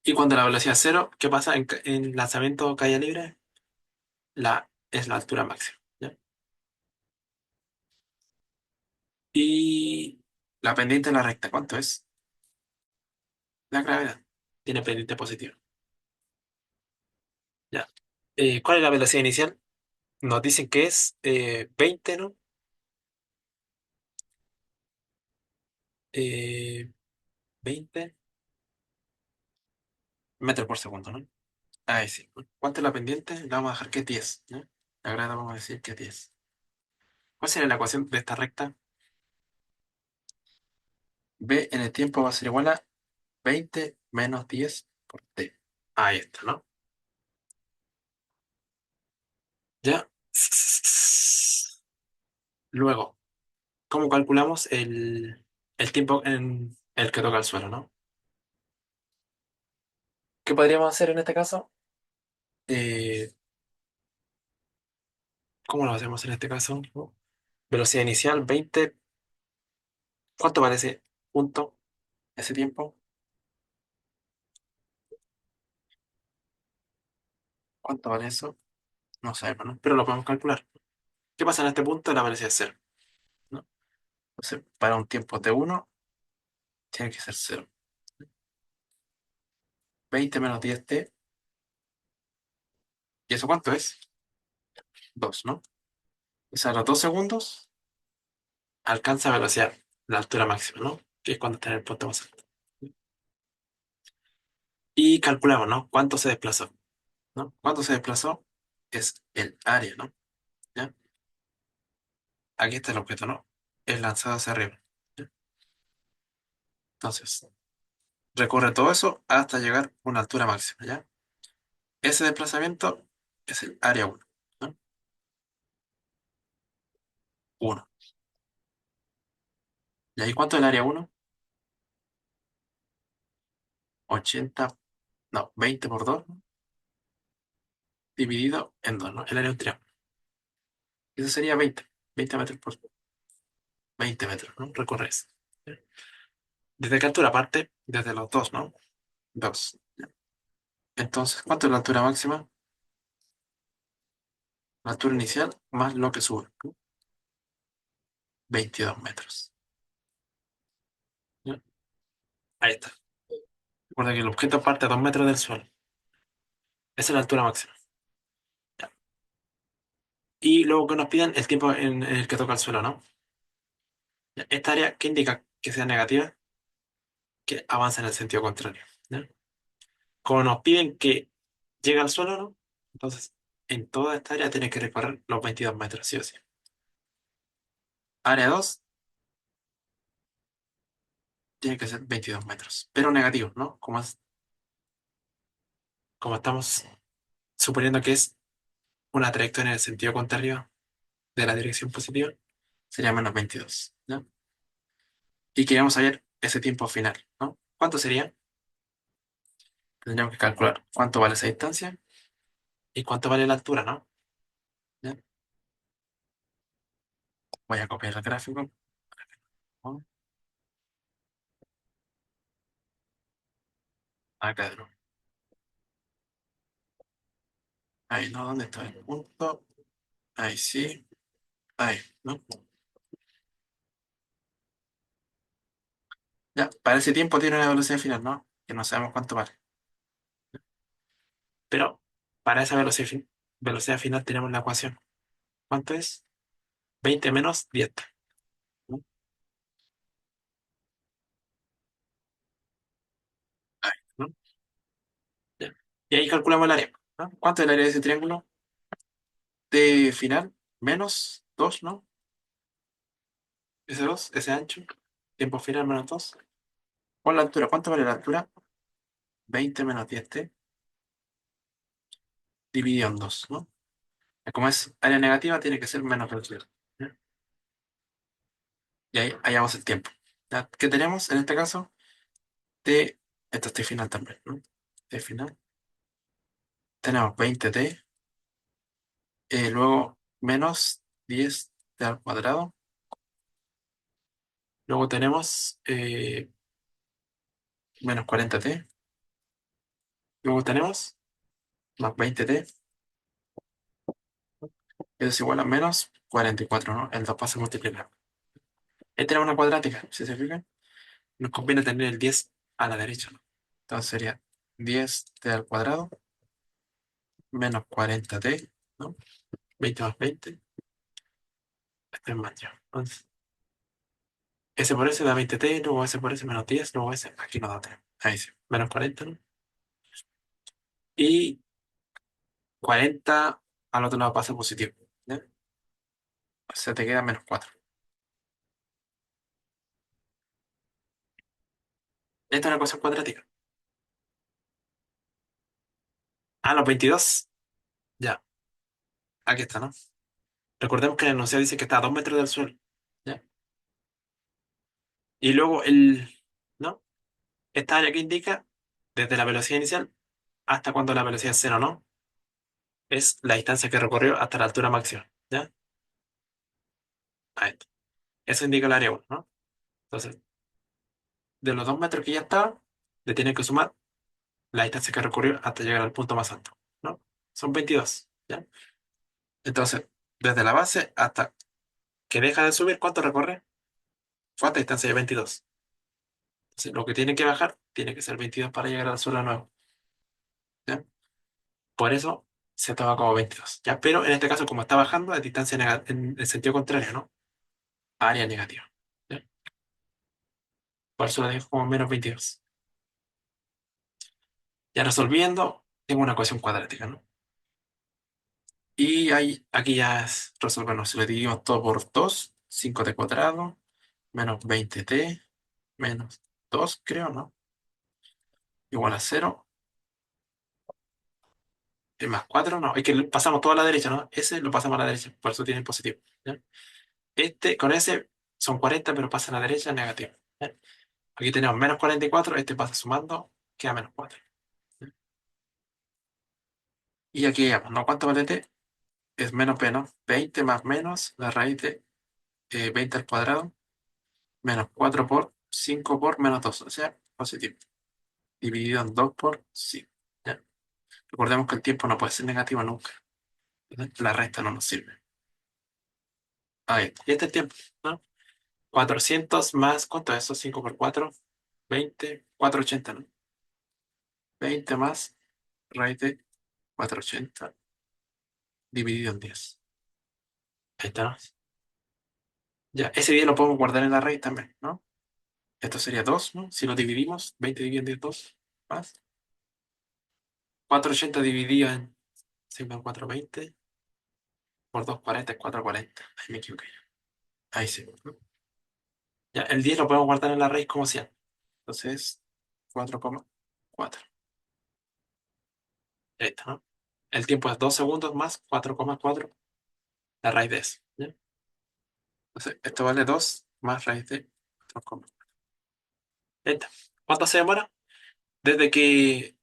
A: Y cuando la velocidad es cero, ¿qué pasa en lanzamiento o caída libre? Es la altura máxima, ¿ya? Y la pendiente de la recta, ¿cuánto es? La gravedad. Tiene pendiente positiva, ¿ya? ¿Cuál es la velocidad inicial? Nos dicen que es 20, ¿no? 20 metros por segundo, ¿no? Ahí sí. ¿Cuánto es la pendiente? Le vamos a dejar que es 10, ¿no? La grada vamos a decir que es 10. ¿Cuál sería la ecuación de esta recta? B en el tiempo va a ser igual a 20 menos 10 por t. Ahí está, ¿no? Ya. Luego, ¿cómo calculamos el tiempo en el que toca el suelo, ¿no? ¿Qué podríamos hacer en este caso? Eh, ¿Cómo lo hacemos en este caso? Velocidad inicial, 20. ¿Cuánto vale ese punto, ese tiempo? ¿Cuánto vale eso? No sabemos, ¿no? Pero lo podemos calcular. ¿Qué pasa en este punto? La velocidad es cero, ¿no? Entonces, para un tiempo t1 tiene que ser cero. 20 menos 10t. ¿Y eso cuánto es? 2, ¿no? O sea, a los 2 segundos alcanza velocidad, la altura máxima, ¿no? Que es cuando está en el punto más alto. Y calculamos, ¿no? ¿Cuánto se desplazó? ¿No? ¿Cuánto se desplazó? Es el área, ¿no? ¿Ya? Aquí está el objeto, ¿no? Es lanzado hacia arriba. ¿Ya? Entonces, recorre todo eso hasta llegar a una altura máxima, ¿ya? Ese desplazamiento es el área uno, ¿no? 1. ¿Y ahí cuánto es el área uno? 80, no, 20 por 2, ¿no? Dividido en 2, ¿no? El área de un triángulo. Eso sería 20 metros por 20 metros, ¿no? Recorres. ¿Ya? ¿Desde qué altura parte? Desde los dos, ¿no? 2. Entonces, ¿cuánto es la altura máxima? La altura inicial más lo que sube, ¿no? 22 metros. ¿Ya? Ahí está. Recuerda que el objeto parte a 2 metros del suelo. Esa es la altura máxima. ¿Ya? Y luego que nos piden el tiempo en el que toca el suelo, ¿no? ¿Ya? Esta área, ¿qué indica que sea negativa? Que avanza en el sentido contrario. ¿Ya? Como nos piden que llegue al suelo, ¿no? Entonces, en toda esta área tiene que recorrer los 22 metros, sí o sí. Área 2 tiene que ser 22 metros, pero negativo, ¿no? Como estamos suponiendo que es una trayectoria en el sentido contrario de la dirección positiva, sería menos 22, ¿no? Y queríamos saber ese tiempo final, ¿no? ¿Cuánto sería? Tendríamos que calcular cuánto vale esa distancia y cuánto vale la altura, ¿no? ¿Ya? Voy a copiar el gráfico. ¿No? Acá de nuevo. Ahí, ¿no? ¿Dónde está el punto? Ahí sí. Ahí, ¿no? Ya, para ese tiempo tiene una velocidad final, ¿no? Que no sabemos cuánto vale. Pero para esa velocidad final tenemos la ecuación. ¿Cuánto es? 20 menos 10. ¿No? Ahí, ¿no? Ya. Y ahí calculamos el área, ¿no? ¿Cuánto es el área de ese triángulo? De final, menos 2, ¿no? Ese 2, ese ancho. Tiempo final menos 2. ¿Cuál es la altura? ¿Cuánto vale la altura? 20 menos 10t dividido en 2, ¿no? Como es área negativa, tiene que ser menos velocidad. ¿Ya? Y ahí hallamos el tiempo. ¿Ya? ¿Qué tenemos en este caso? T, esto es T final también, ¿no? T final. Tenemos 20t, luego menos 10t al cuadrado. Luego tenemos menos 40t. Luego tenemos más 20t. Eso es igual a menos 44, ¿no? El 2 pasa a multiplicar. Esta era una cuadrática, si se fijan. Nos conviene tener el 10 a la derecha, ¿no? Entonces sería 10t al cuadrado menos 40t, ¿no? 20 más 20, este es más ya. Entonces, S por S da 20t, luego S por S menos 10, luego S, aquí no da 3. Ahí sí, menos 40, ¿no? Y 40 al otro lado pasa positivo, ¿ya? O sea, te queda menos 4. Esta es una ecuación cuadrática. Ah, los 22, ya, aquí está, ¿no? Recordemos que el enunciado dice que está a 2 metros del suelo, ¿ya? Y luego ¿no? Esta área que indica desde la velocidad inicial hasta cuando la velocidad es cero, ¿no? Es la distancia que recorrió hasta la altura máxima, ¿ya? Ahí está. Eso indica el área 1, ¿no? Entonces, de los 2 metros que ya estaba, le tiene que sumar la distancia que recorrió hasta llegar al punto más alto, ¿no? Son 22, ¿ya? Entonces, desde la base hasta que deja de subir, ¿cuánto recorre? ¿Cuánta distancia hay? 22. Entonces, lo que tiene que bajar tiene que ser 22 para llegar al suelo de nuevo, ¿ya? Por eso se toma como 22, ¿ya? Pero en este caso, como está bajando, es distancia en el sentido contrario, ¿no? Área negativa, ¿ya? Por eso la dejo como menos 22. Ya resolviendo, tengo una ecuación cuadrática, ¿no? Y aquí ya es resolverlo. Si le dividimos todo por 2, 5t cuadrado, menos 20t, menos 2, creo, ¿no? Igual a 0, más 4, no. Es que pasamos todo a la derecha, ¿no? Ese lo pasamos a la derecha, por eso tiene el positivo, ¿ya? Este, con ese, son 40, pero pasa a la derecha, negativo, ¿ya? Aquí tenemos menos 44, este pasa sumando, queda menos 4, ¿ya? Y aquí llegamos, ¿no? ¿Cuánto vale t? Es menos p, ¿no? 20 más menos la raíz de 20 al cuadrado, menos 4 por 5 por menos 2, o sea, positivo, dividido en 2 por 5. ¿Ya? Recordemos que el tiempo no puede ser negativo nunca. ¿Verdad? La resta no nos sirve. Ahí está. Y este es el tiempo, ¿no? 400 más, ¿cuánto es eso? 5 por 4, 20, 480, ¿no? 20 más raíz de 480 dividido en 10. Ahí está, ¿no? Ya, ese 10 lo podemos guardar en la raíz también, ¿no? Esto sería 2, ¿no? Si lo dividimos, 20 dividido en 10, 2, más. 480 dividido en 5 por 4, 20, por 2, 40, es 440. Ahí me equivoqué. Ahí sí. Ya, el 10 lo podemos guardar en la raíz como 100. Entonces, 4,4. Ahí está, ¿no? El tiempo es 2 segundos más 4,4, la raíz de eso. ¿Ya? Entonces, esto vale 2 más raíz de 4,4. Ahí está. ¿Cuánto se demora? Desde que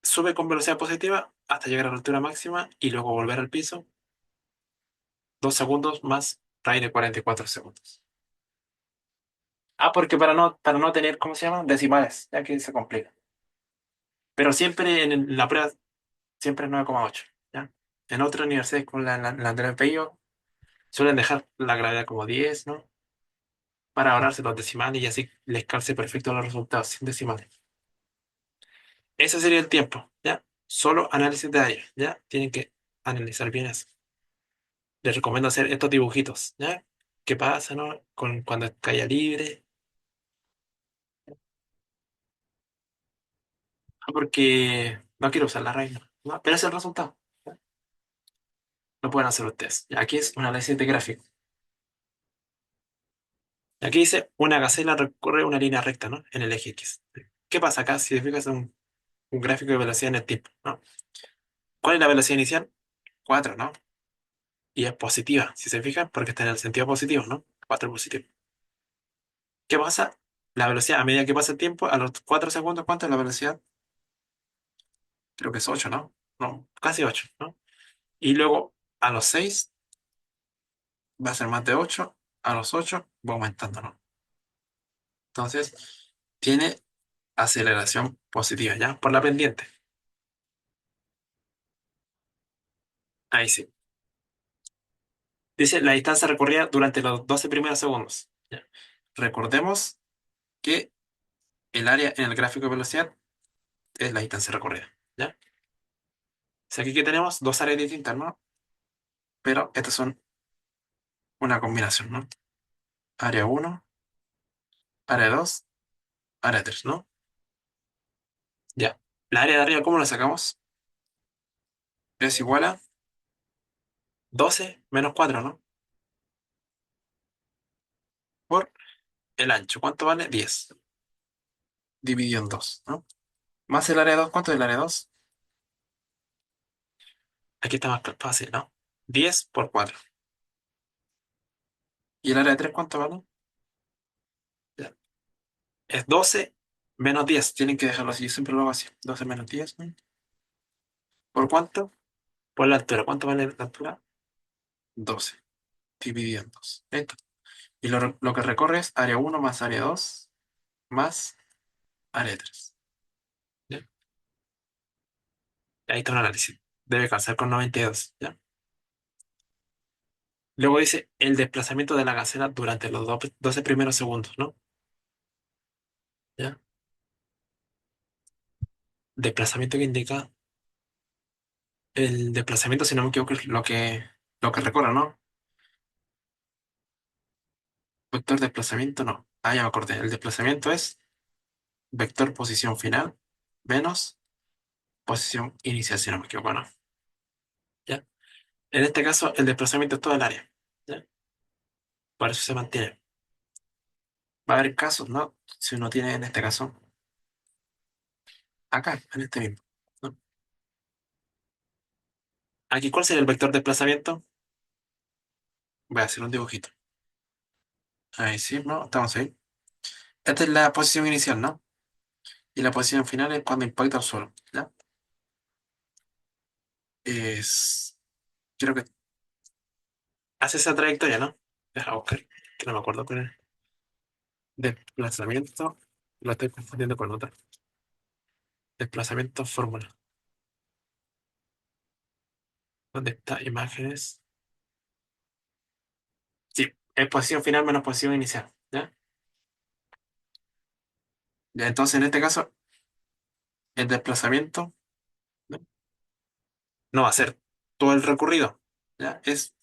A: sube con velocidad positiva hasta llegar a la altura máxima y luego volver al piso. 2 segundos más raíz de 44 segundos. Ah, porque para no tener, ¿cómo se llama? Decimales, ya que se complica. Pero siempre en la prueba, siempre es 9,8, ¿ya? En otras universidades, como la Andrés Bello, suelen dejar la gravedad como 10, ¿no? para ahorrarse los decimales y así les calce perfecto los resultados sin decimales. Ese sería el tiempo, ¿ya? Solo análisis de área, ¿ya? Tienen que analizar bien eso. Les recomiendo hacer estos dibujitos, ¿ya? ¿Qué pasa, no? Cuando es caída libre. Ah, porque no quiero usar la reina, ¿no? Pero ese es el resultado, ¿ya? Lo pueden hacer ustedes. ¿Ya? Aquí es un análisis de gráfico. Aquí dice, una gacela recorre una línea recta, ¿no? En el eje X. ¿Qué pasa acá si te fijas en un gráfico de velocidad en el tiempo, ¿no? ¿Cuál es la velocidad inicial? 4, ¿no? Y es positiva, si se fijan, porque está en el sentido positivo, ¿no? 4 positivo. ¿Qué pasa? La velocidad, a medida que pasa el tiempo, a los 4 segundos, ¿cuánto es la velocidad? Creo que es 8, ¿no? No, casi 8, ¿no? Y luego a los 6 va a ser más de 8, a los 8 va aumentando, ¿no? Entonces, tiene aceleración positiva, ¿ya? Por la pendiente. Ahí sí. Dice la distancia recorrida durante los 12 primeros segundos. ¿Ya? Recordemos que el área en el gráfico de velocidad es la distancia recorrida, ¿ya? O sea, aquí que tenemos dos áreas distintas, ¿no? Pero estas son una combinación, ¿no? Área uno, área 2, área 3, ¿no? Ya. La área de arriba, ¿cómo la sacamos? Es igual a 12 menos 4, ¿no? Por el ancho. ¿Cuánto vale? 10. Dividido en 2, ¿no? Más el área 2, ¿cuánto es el área 2? Aquí está más fácil, ¿no? 10 por 4. ¿Y el área 3 cuánto vale? Ya. Es 12 menos 10. Tienen que dejarlo así. Yo siempre lo hago así. 12 menos 10, ¿no? ¿Por cuánto? Por la altura. ¿Cuánto vale la altura? 12. Dividido en 2. Listo. Y lo que recorre es área uno más área 2 más área 3. ¿Ya? Ahí está un análisis. Debe calzar con 92. ¿Ya? Luego dice el desplazamiento de la gacela durante los 12 primeros segundos, ¿no? ¿Ya? Desplazamiento que indica el desplazamiento, si no me equivoco, es lo que recorre, ¿no? Vector desplazamiento, no. Ah, ya me acordé. El desplazamiento es vector posición final menos posición inicial, si no me equivoco, ¿no? ¿Ya? En este caso, el desplazamiento es todo el área. ¿Ya? Por eso se mantiene. Va a haber casos, ¿no? Si uno tiene, en este caso, acá, en este mismo, ¿no? Aquí, ¿cuál sería el vector desplazamiento? Voy a hacer un dibujito. Ahí sí, ¿no? Estamos ahí. Esta es la posición inicial, ¿no? Y la posición final es cuando impacta al suelo, ¿ya? Es... Creo que hace esa trayectoria, ¿no? Deja buscar, que no me acuerdo cuál es. Desplazamiento, lo estoy confundiendo con otra. Desplazamiento fórmula. ¿Dónde está? Imágenes. Sí, es posición final menos posición inicial, ¿ya? Ya, entonces en este caso, el desplazamiento, ¿no? No va a ser todo el recorrido, ¿ya? Es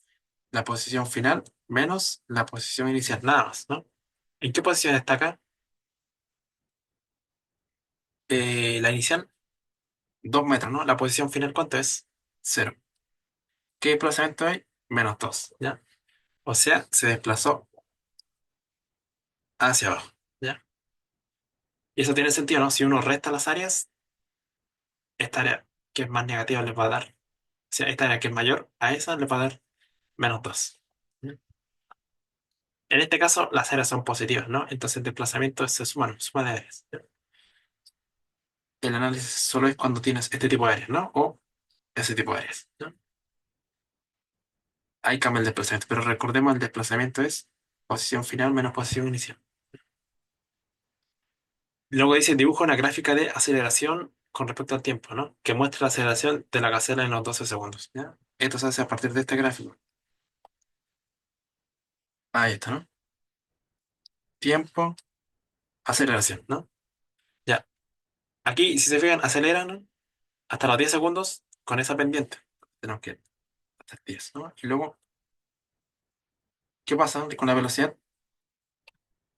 A: la posición final menos la posición inicial, nada más, ¿no? ¿En qué posición está acá? La inicial, 2 metros, ¿no? La posición final, ¿cuánto es? Cero. ¿Qué desplazamiento hay? Menos 2, ¿ya? O sea, se desplazó hacia abajo, ¿ya? Y eso tiene sentido, ¿no? Si uno resta las áreas, esta área que es más negativa les va a dar, o sea, esta área que es mayor a esa les va a dar menos 2. En este caso, las áreas son positivas, ¿no? Entonces el desplazamiento se suma, suma de áreas. ¿Ya? El análisis solo es cuando tienes este tipo de áreas, ¿no? O ese tipo de áreas, ¿no? Ahí cambia el desplazamiento, pero recordemos el desplazamiento es posición final menos posición inicial. Luego dice, dibuja una gráfica de aceleración con respecto al tiempo, ¿no? Que muestra la aceleración de la gacela en los 12 segundos, ¿ya? Esto se hace a partir de este gráfico. Ahí está, ¿no? tiempo, aceleración, ¿no? Ya. Aquí, si se fijan, aceleran, ¿no? Hasta los 10 segundos con esa pendiente. Tenemos que hasta el 10, ¿no? Y luego, ¿qué pasa con la velocidad?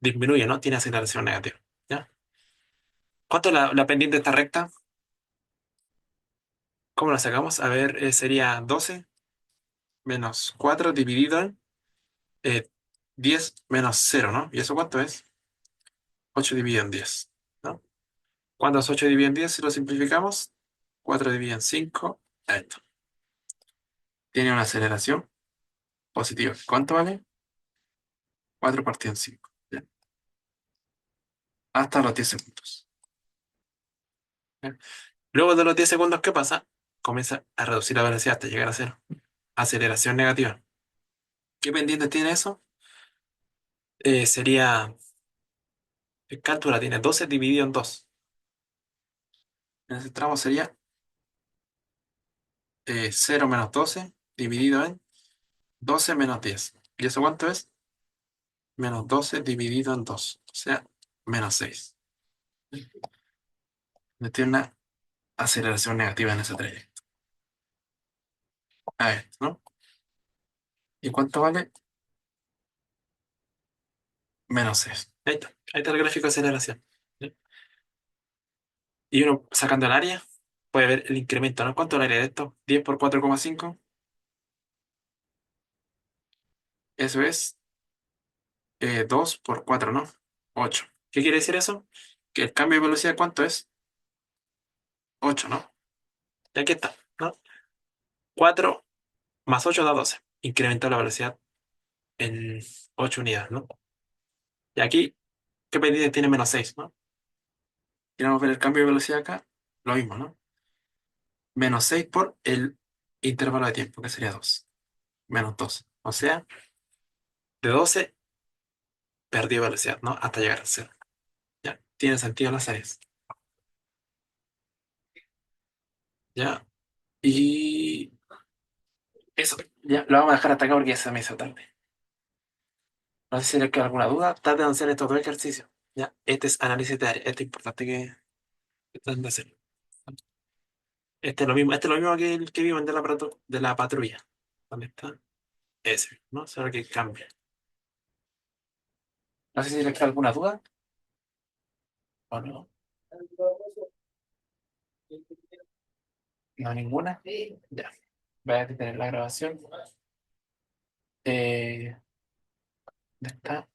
A: Disminuye, ¿no? Tiene aceleración negativa. ¿Ya? ¿Cuánto es la pendiente está recta? ¿Cómo la sacamos? A ver, sería 12 menos 4 dividido en 10 menos 0, ¿no? ¿Y eso cuánto es? 8 dividido en 10, ¿no? ¿Cuánto es 8 dividido en 10? Si lo simplificamos, 4 dividido en 5, esto. Tiene una aceleración positiva. ¿Cuánto vale? 4 partido en 5. ¿Ya? Hasta los 10 segundos. ¿Ya? Luego de los 10 segundos, ¿qué pasa? Comienza a reducir la velocidad hasta llegar a cero. Aceleración negativa. ¿Qué pendiente tiene eso? Sería, ¿qué altura tiene? 12 dividido en 2. En ese tramo sería 0 menos 12 dividido en 12 menos 10. ¿Y eso cuánto es? Menos 12 dividido en 2. O sea, menos 6. Tiene una aceleración negativa en ese trayecto. A ver, ¿no? ¿Y cuánto vale? Menos 6. Ahí está. Ahí está el gráfico de aceleración. ¿Sí? Y uno sacando el área, puede ver el incremento, ¿no? ¿Cuánto es el área de esto? 10 por 4,5. Eso es 2 por 4, ¿no? 8. ¿Qué quiere decir eso? Que el cambio de velocidad, ¿cuánto es? 8, ¿no? Y aquí está, ¿no? 4 más 8 da 12. Incrementar la velocidad en 8 unidades, ¿no? Y aquí, ¿qué pendiente tiene menos 6, ¿no? Queremos ver el cambio de velocidad acá. Lo mismo, ¿no? Menos 6 por el intervalo de tiempo, que sería 2. Menos 12. O sea, de 12 perdió velocidad, ¿no? Hasta llegar al cero. Ya, tiene sentido las áreas. Ya, y eso, ya, lo vamos a dejar hasta acá porque ya se me hizo tarde. No sé si les queda alguna duda, traten de hacer estos dos ejercicios. Ya, este es análisis de área, este es importante que traten de hacerlo. Este es lo mismo que el que vimos de de la patrulla. ¿Dónde está? Ese, ¿no? Solo que cambia. No sé si les queda alguna duda o no. No, ninguna. Ya. Voy a detener la grabación. ¿Dónde está?